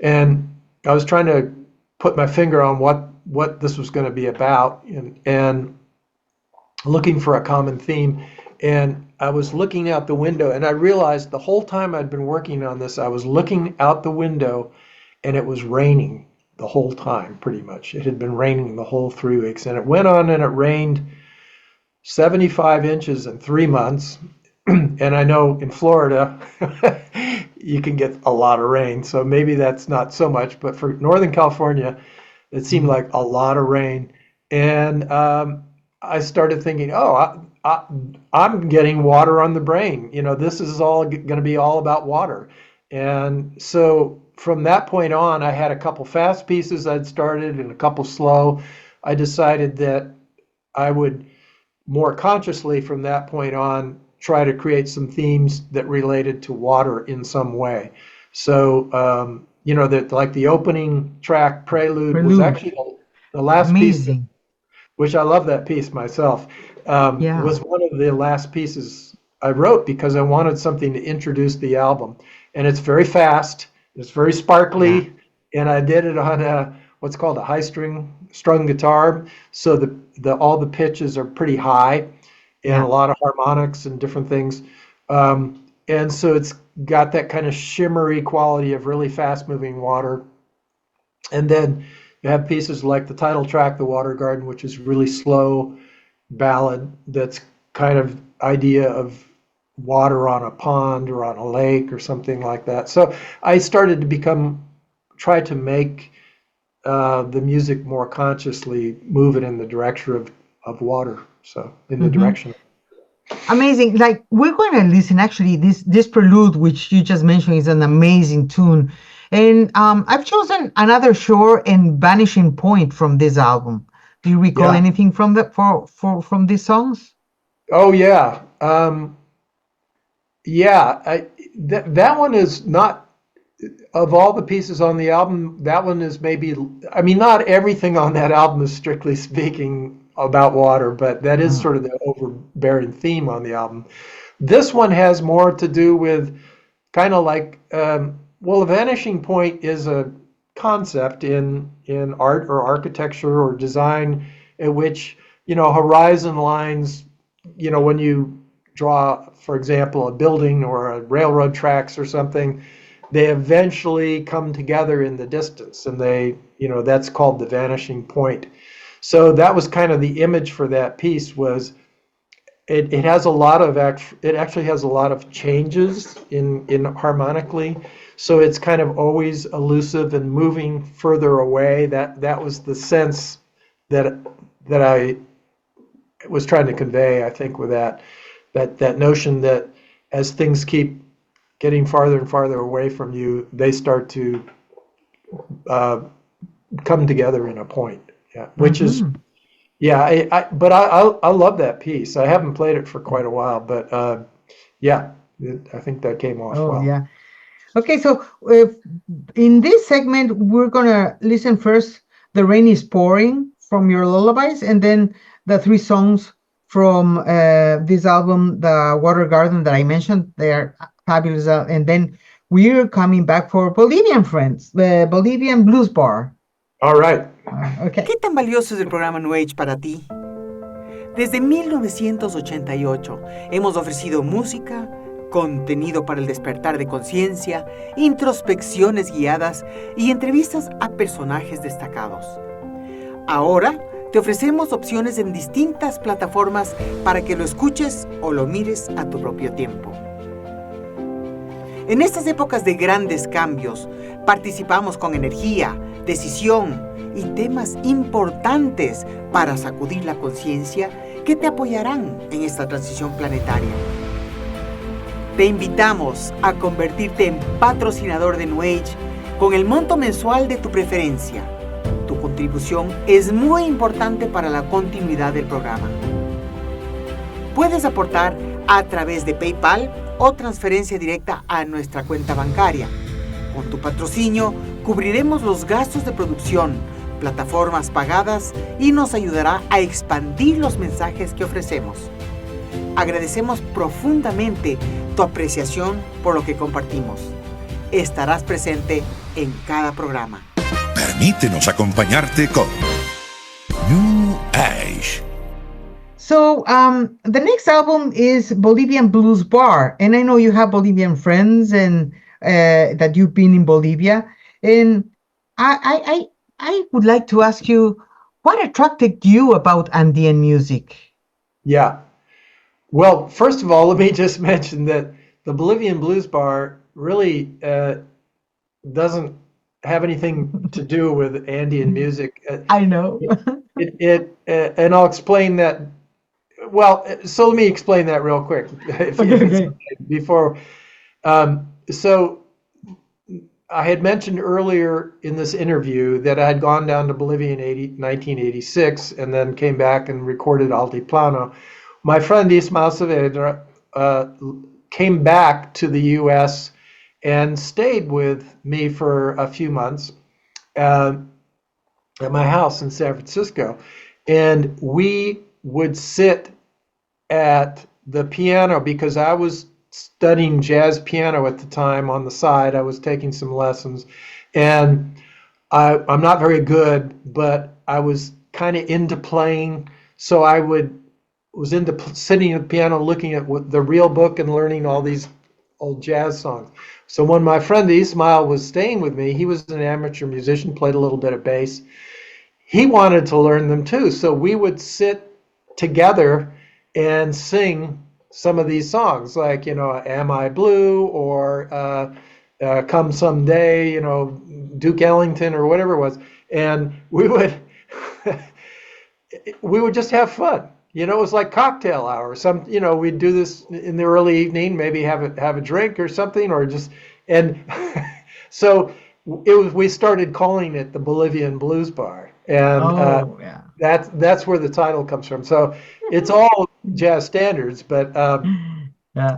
And I was trying to put my finger on what this was going to be about, and looking for a common theme. And I was looking out the window, and I realized the whole time I'd been working on this, I was looking out the window, and it was raining the whole time, pretty much. It had been raining the whole 3 weeks, and it went on, and it rained 75 inches in 3 months. And I know in Florida, you can get a lot of rain, so maybe that's not so much, but for Northern California, it seemed like a lot of rain. And I started thinking, I'm getting water on the brain. This is all going to be all about water. And so from that point on, I had a couple fast pieces I'd started and a couple slow. I decided that I would more consciously from that point on try to create some themes that related to water in some way. So, that like the opening track, Prelude. Was actually the last Amazing. piece, which I love that piece myself, Yeah. was one of the last pieces I wrote because I wanted something to introduce the album. And it's very fast, it's very sparkly, and I did it on what's called a high strung guitar. So all the pitches are pretty high, and a lot of harmonics and different things. And so it's got that kind of shimmery quality of really fast moving water. And then you have pieces like the title track, The Water Garden, which is really slow ballad that's kind of idea of water on a pond or on a lake or something like that. So I started to try to make the music more consciously move it in the direction of water. So in the direction. Amazing. Like, we're going to listen, actually, this prelude, which you just mentioned, is an amazing tune. And I've chosen Another Shore and Vanishing Point from this album. Do you recall anything from from these songs? Oh, yeah. That one is not, of all the pieces on the album, that one is maybe, not everything on that album is strictly speaking about water, but that is sort of the overbearing theme on the album. This one has more to do with kind of like, a vanishing point is a concept in art or architecture or design in which, horizon lines, when you draw, for example, a building or a railroad tracks or something, they eventually come together in the distance, and that's called the vanishing point. So that was kind of the image for that piece. Was it has a lot of it actually has a lot of changes in harmonically, so it's kind of always elusive and moving further away. That was the sense that I was trying to convey, I think, with that notion that as things keep getting farther and farther away from you, they start to come together in a point. Yeah, which is, but I love that piece. I haven't played it for quite a while, but I think that came off well. Yeah. Okay, so in this segment, we're gonna listen first "The Rain Is Pouring" from your lullabies, and then the 3 songs from this album, "The Water Garden," that I mentioned. They are fabulous, and then we're coming back for Bolivian friends, the Bolivian Blues Bar. All right. Okay. ¿Qué tan valioso es el programa New Age para ti? Desde 1988 hemos ofrecido música, contenido para el despertar de conciencia, introspecciones guiadas y entrevistas a personajes destacados. Ahora te ofrecemos opciones en distintas plataformas para que lo escuches o lo mires a tu propio tiempo. En estas épocas de grandes cambios, participamos con energía, decisión y temas importantes para sacudir la conciencia que te apoyarán en esta transición planetaria. Te invitamos a convertirte en patrocinador de New Age Con el monto mensual de tu preferencia, tu contribución es muy importante para la continuidad del programa. Puedes aportar a través de PayPal o transferencia directa a nuestra cuenta bancaria. Con tu patrocinio, cubriremos los gastos de producción, plataformas pagadas y nos ayudará a expandir los mensajes que ofrecemos. Agradecemos profundamente tu apreciación por lo que compartimos. Estarás presente en cada programa. Permítenos acompañarte con New Age. So, the next album is Bolivian Blues Bar, and I know you have Bolivian friends and that you've been in Bolivia, and I would like to ask you, what attracted you about Andean music? Yeah. Well, first of all, let me just mention that the Bolivian Blues Bar really doesn't have anything to do with Andean music. I know. And I'll explain that. Well, so let me explain that real quick before. So I had mentioned earlier in this interview that I had gone down to Bolivia in 1986 and then came back and recorded Altiplano. My friend Ismael Saavedra came back to the U.S. and stayed with me for a few months at my house in San Francisco. And we would sit at the piano because I was studying jazz piano at the time on the side. I was taking some lessons. And I'm not very good, but I was kind of into playing. So I was into sitting at the piano looking at the real book and learning all these old jazz songs. So when my friend Ismael was staying with me, he was an amateur musician, played a little bit of bass. He wanted to learn them too. So we would sit together and sing some of these songs, like, Am I Blue, or Come Someday, Duke Ellington, or whatever it was. And we would just have fun. It was like cocktail hour. We'd do this in the early evening, maybe have a drink or something, or just, and so we started calling it the Bolivian Blues Bar, and that's where the title comes from. So it's all jazz standards, but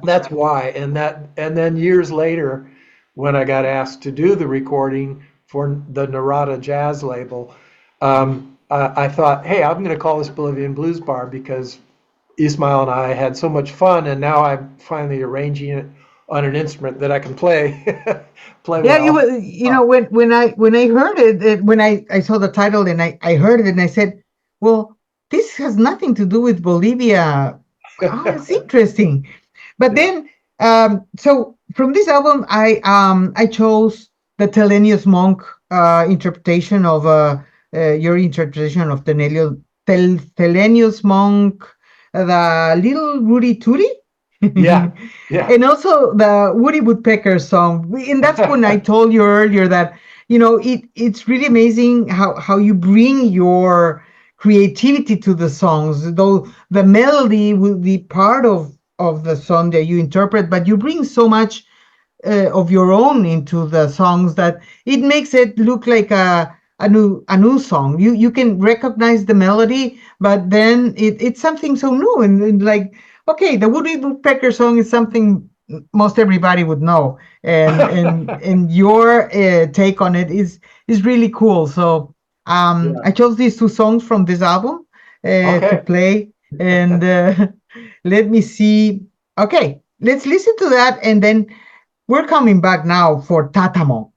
that's why. And then years later, when I got asked to do the recording for the Narada Jazz label, I thought, hey, I'm going to call this Bolivian Blues Bar because Ismael and I had so much fun, and now I'm finally arranging it on an instrument that I can play. Well. Yeah, when I heard it, when I saw the title and I heard it and I said, well, this has nothing to do with Bolivia. Oh, it's interesting. But then, so from this album, I chose the Thelenious Monk interpretation of your interpretation of Thelenious Monk, the Little Rudy Tooty. Yeah. And also the Woody Woodpecker song. And that's when I told you earlier that, it's really amazing how you bring your creativity to the songs, though the melody will be part of the song that you interpret, but you bring so much of your own into the songs that it makes it look like a new song. You can recognize the melody, but then it's something so new and like, okay, the Woody Woodpecker song is something most everybody would know, and your take on it is really cool. So I chose these two songs from this album to play, and let me see. Okay, let's listen to that, and then we're coming back now for Tata Monk.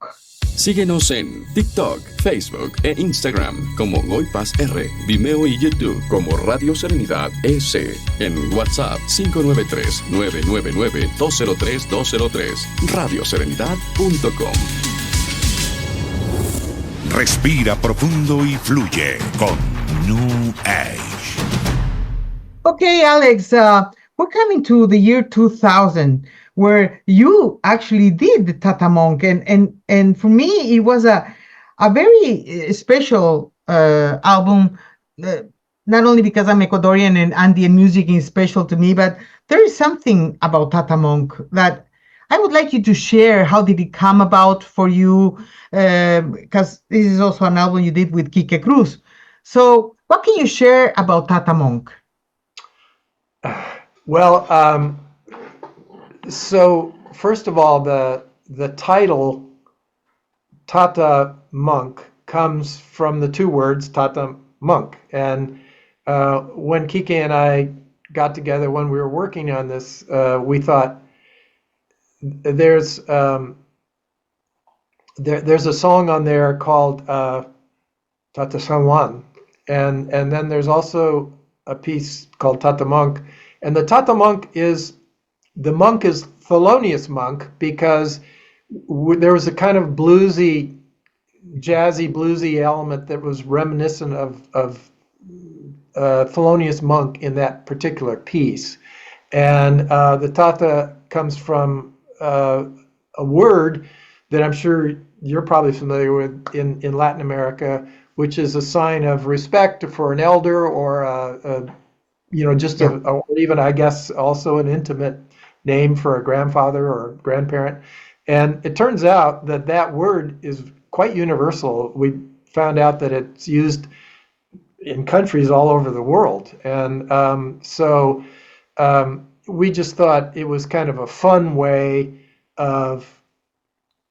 Síguenos en TikTok, Facebook e Instagram como Goipas R, Vimeo y YouTube como Radio Serenidad EC. En WhatsApp 593-999-203-203, radioserenidad.com. Respira profundo y fluye con New Age. Okay, Alex, we're coming to the year 2000, where you actually did the Tata Monk, and for me it was a very special album. Not only because I'm Ecuadorian and Andean music is special to me, but there is something about Tata Monk that I would like you to share how did it come about for you, because this is also an album you did with Quique Cruz. So what can you share about Tata Monk? Well, so first of all, the title Tata Monk comes from the two words Tata Monk. And when Kike and I got together when we were working on this, we thought there's a song on there called Tata San Juan, and then there's also a piece called Tata Monk, and the Tata Monk is Thelonious Monk because there was a kind of bluesy, jazzy, bluesy element that was reminiscent of Thelonious Monk in that particular piece. And the Tata comes from a word that I'm sure you're probably familiar with in Latin America, which is a sign of respect for an elder or or even, I guess, also an intimate name for a grandfather or grandparent. And it turns out that that word is quite universal. We found out that it's used in countries all over the world. And we just thought it was kind of a fun way of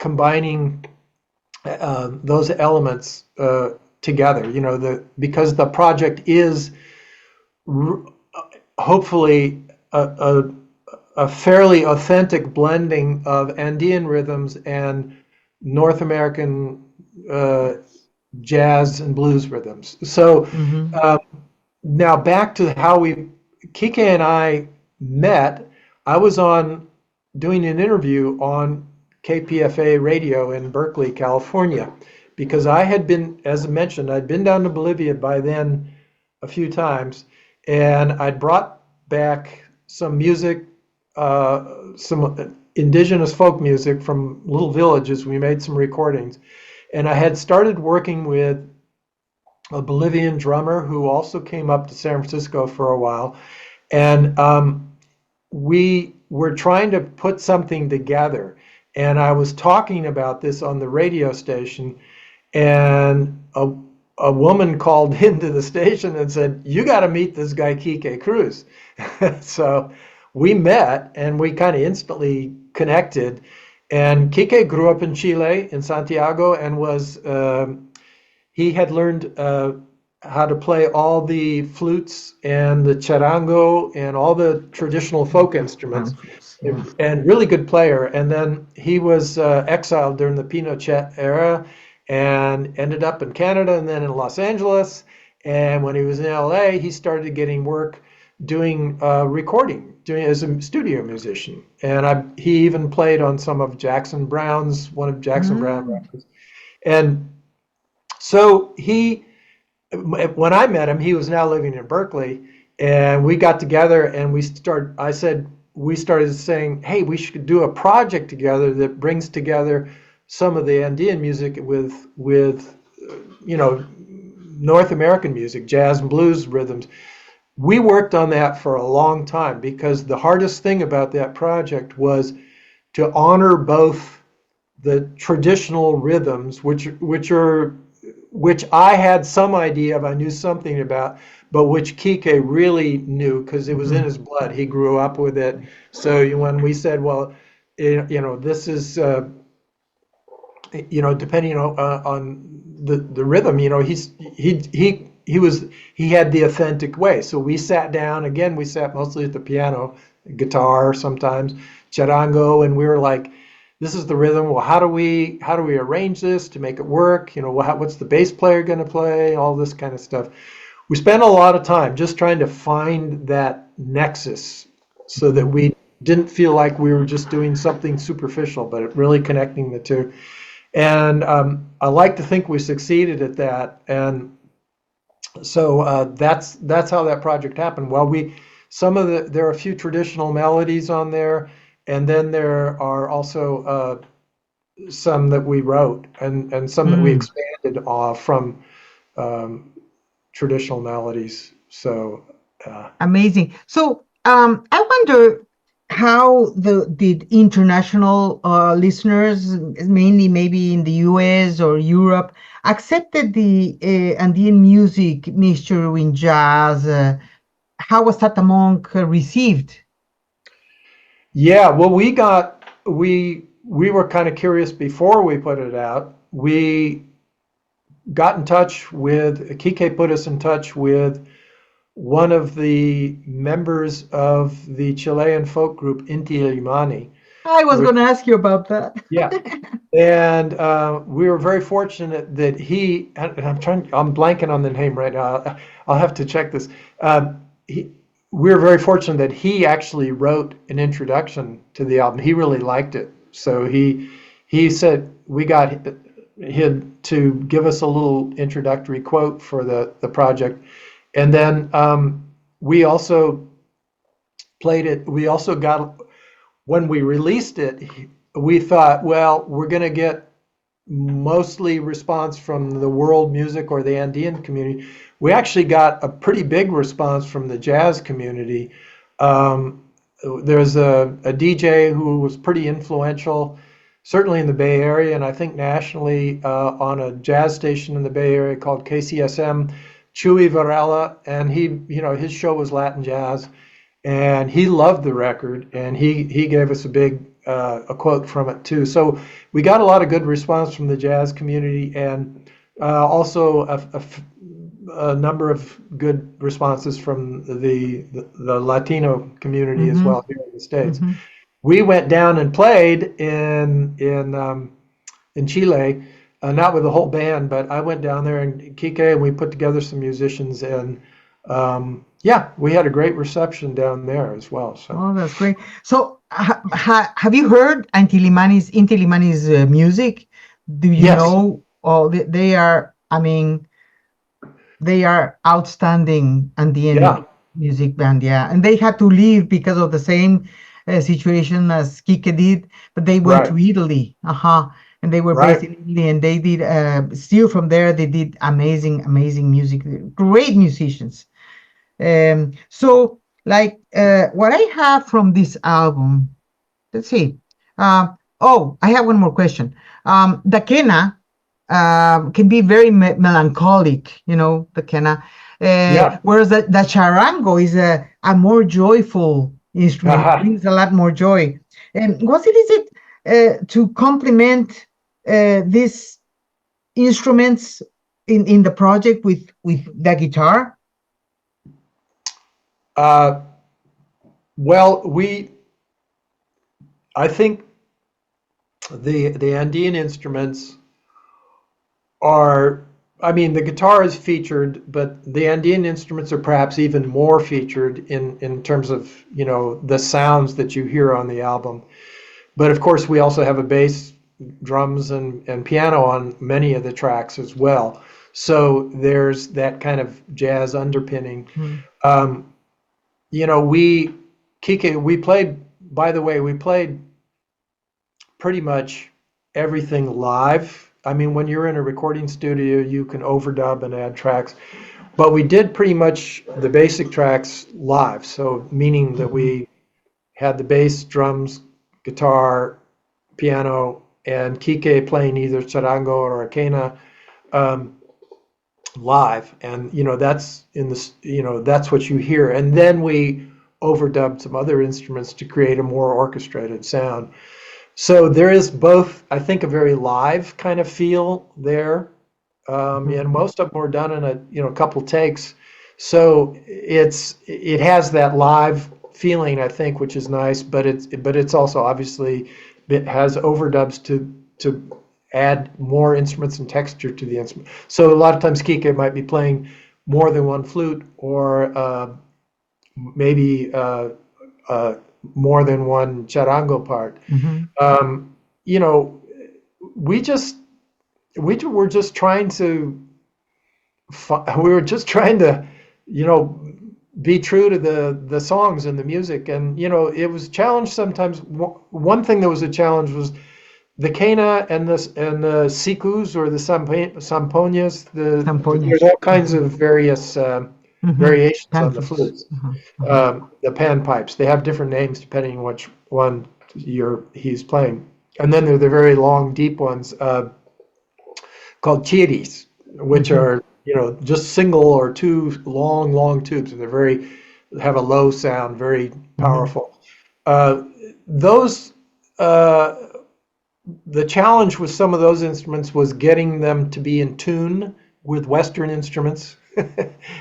combining those elements together. Because the project is hopefully a fairly authentic blending of Andean rhythms and North American jazz and blues rhythms. So now back to how Kike and I met. I was doing an interview on KPFA radio in Berkeley, California, because I had been, as I mentioned, I'd been down to Bolivia by then a few times, and I'd brought back some music, some indigenous folk music from little villages. We made some recordings, and I had started working with a Bolivian drummer who also came up to San Francisco for a while, and we were trying to put something together. And I was talking about this on the radio station, and a woman called into the station and said, "You got to meet this guy, Quique Cruz." So we met, and we kind of instantly connected. And Quique grew up in Chile, in Santiago, and he had learned how to play all the flutes and the charango and all the traditional folk instruments, and really good player. And then he was exiled during the Pinochet era and ended up in Canada and then in Los Angeles. And when he was in LA, he started getting work doing recording, doing as a studio musician. And he even played on some of one of Jackson Brown records. And so when I met him, he was now living in Berkeley, and we got together and we started saying, hey, we should do a project together that brings together some of the Andean music with North American music, jazz and blues rhythms. We worked on that for a long time because the hardest thing about that project was to honor both the traditional rhythms, which I had some idea of, I knew something about, but which Quique really knew because it was in his blood. He grew up with it. So when we said, well, this is, depending on the rhythm, he had the authentic way. So we sat down, again, we sat mostly at the piano, guitar sometimes, charango, and we were like, this is the rhythm. Well, how do we arrange this to make it work? What's the bass player going to play? All this kind of stuff. We spent a lot of time just trying to find that nexus so that we didn't feel like we were just doing something superficial, but really connecting the two. And I like to think we succeeded at that. And so that's how that project happened. Well, there are a few traditional melodies on there. And then there are also some that we wrote and some that we expanded from traditional melodies. So amazing. So I wonder, how did international listeners, mainly maybe in the US or Europe, accepted the Andean music mixture in jazz? How was Tatamonk received? Yeah, well, we were kind of curious before we put it out. We got in touch with Kike put us in touch with one of the members of the Chilean folk group Inti Illimani. I was which- going to ask you about that. Yeah, and we were very fortunate that and I'm blanking on the name right now. I'll have to check this. He, we were very fortunate that he actually wrote an introduction to the album. He really liked it, so he said we got him to give us a little introductory quote for the project, and then we also played it. We also got, when we released it, we thought, well, we're going to get mostly response from the world music or the Andean community. We actually got a pretty big response from the jazz community. There's a DJ who was pretty influential, certainly in the Bay Area, and I think nationally, on a jazz station in the Bay Area called KCSM, Chuy Varela, and his show was Latin jazz, and he loved the record, and he gave us a quote from it too. So we got a lot of good response from the jazz community, and also a number of good responses from the Latino community as well here in the States. We went down and played in Chile, not with the whole band, but I went down there and Kike, and we put together some musicians, and yeah, we had a great reception down there as well. So. Oh, that's great. So have you heard Inti Illimani's music? Do you Yes. know? Oh, they are, I mean, they are outstanding Andean music band, yeah. And they had to leave because of the same situation as Kike did, but they went to Italy. And they were based in Italy, and they did, still from there, they did amazing music, great musicians. So, like, what I have from this album, let's see. I have one more question. The quena can be very melancholic, the quena. Whereas the charango is a more joyful instrument. It brings a lot more joy. And what is it to complement these instruments in the project with the guitar? Well, I think the Andean instruments are, I mean, the guitar is featured, but the Andean instruments are perhaps even more featured in terms of, the sounds that you hear on the album. But of course, we also have a bass, drums, and piano on many of the tracks as well. So there's that kind of jazz underpinning. We played pretty much everything live. I mean, when you're in a recording studio, you can overdub and add tracks, but we did pretty much the basic tracks live. So meaning that we had the bass, drums, guitar, piano, and Kike playing either charango or a quena live, and that's that's what you hear. And then we overdubbed some other instruments to create a more orchestrated sound. So there is both, I think, a very live kind of feel there, and most of them were done in a couple takes. So it has that live feeling, I think, which is nice. But it's also obviously, it has overdubs to add more instruments and texture to the instrument. So a lot of times Kike might be playing more than one flute, or maybe more than one charango part. We're just trying to be true to the songs and the music, and it was a challenge sometimes. One thing that was a challenge was the quena and the sikus, or the sampoñas. There's all kinds of various variations Pan on the flutes. flutes. The panpipes. They have different names depending on which one he's playing. And then there are the very long, deep ones called chiris, which are just single or two long tubes, and have a low sound, very powerful. Those the challenge with some of those instruments was getting them to be in tune with Western instruments.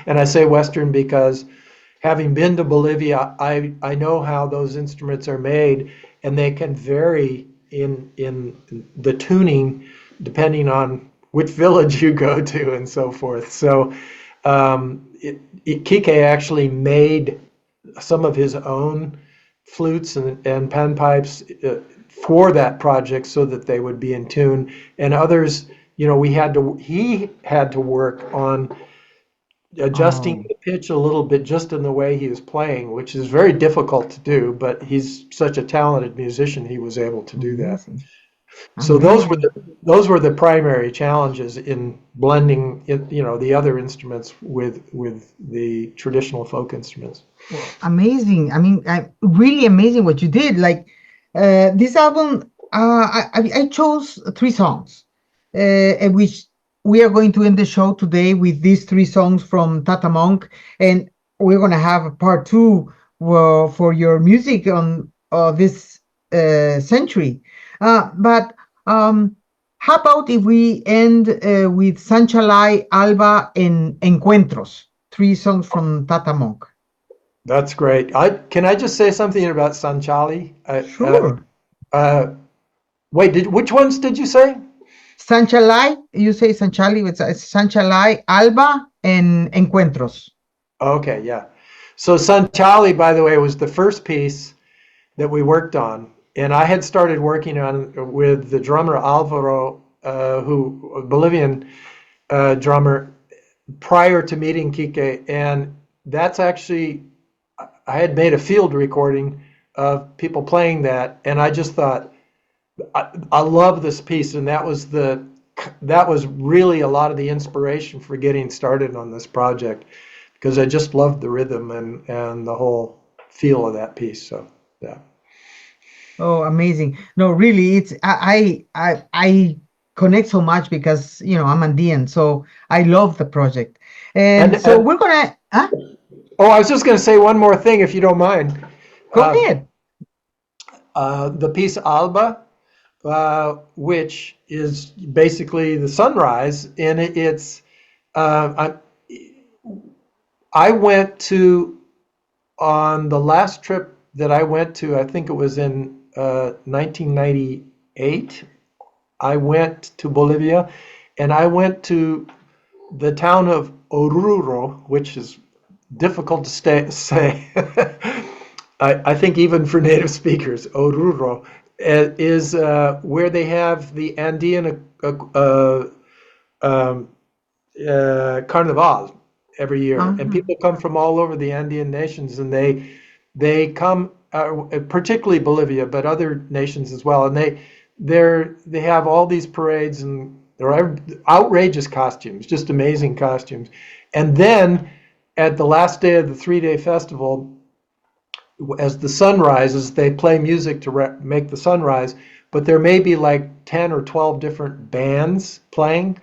And I say Western because having been to Bolivia, I know how those instruments are made, and they can vary in the tuning depending on which village you go to and so forth. So Kike actually made some of his own flutes and panpipes for that project so that they would be in tune, and others, he had to work on adjusting the pitch a little bit just in the way he was playing, which is very difficult to do, but he's such a talented musician, he was able to do that. So those were the primary challenges in blending the other instruments with the traditional folk instruments. Amazing. I mean, really amazing what you did. Like this album, I chose 3 songs, which we are going to end the show today with these 3 songs from Tata Monk, and we're going to have a part 2 for your music on this century. But how about if we end with Sanchalay, Alba, and Encuentros, 3 songs from Tata Monk? That's great. Can I just say something about Sanchali? Sure. Wait, which ones did you say? Sanchalay, you say Sanchali, it's Sanchalay, Alba, and Encuentros. Okay, yeah. So Sanchali, by the way, was the first piece that we worked on. And I had started working on with the drummer Alvaro, a Bolivian drummer, prior to meeting Kike. And that's actually, I had made a field recording of people playing that, and I just thought, I love this piece, and that was really a lot of the inspiration for getting started on this project, because I just loved the rhythm and the whole feel of that piece. So yeah. Oh, amazing. No, really, it's I connect so much because I'm Andean, so I love the project. And so we're gonna Oh, I was just gonna say one more thing, if you don't mind. Go ahead. The piece Alba, which is basically the sunrise, and it's I went to, on the last trip that I went to, I think it was in 1998, I went to Bolivia, and I went to the town of Oruro, which is difficult to say. I think even for native speakers, Oruro is where they have the Andean Carnival every year, and people come from all over the Andean nations, and they come, particularly Bolivia, but other nations as well, and they have all these parades, and they're outrageous costumes, just amazing costumes. And then at the last day of the 3-day festival, as the sun rises, they play music to make the sunrise, but there may be like 10 or 12 different bands playing,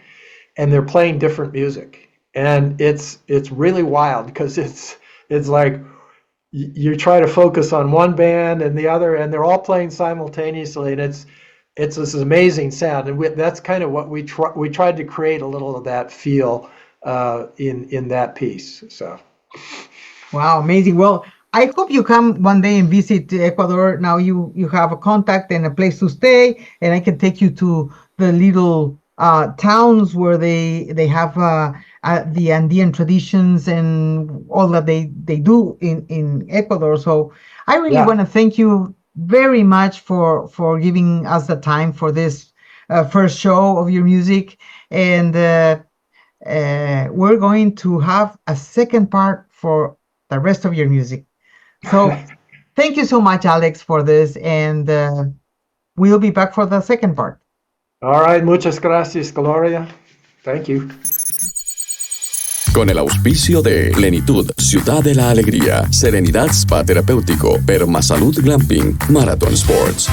and they're playing different music. And it's really wild, because it's like you try to focus on one band and the other, and they're all playing simultaneously, and it's this amazing sound. And that's kind of what we tried to create a little of that feel in that piece. So, wow, amazing. Well, I hope you come one day and visit Ecuador. Now you have a contact and a place to stay, and I can take you to the little towns where they have the Andean traditions and all that they do in Ecuador. So I really want to thank you very much for giving us the time for this first show of your music, and we're going to have a second part for the rest of your music. So thank you so much, Alex, for this, and we'll be back for the second part. All right, muchas gracias, Gloria. Thank you. Con el auspicio de Plenitud, Ciudad de la Alegría, Serenidad Spa Terapéutico, Permasalud Glamping, Marathon Sports.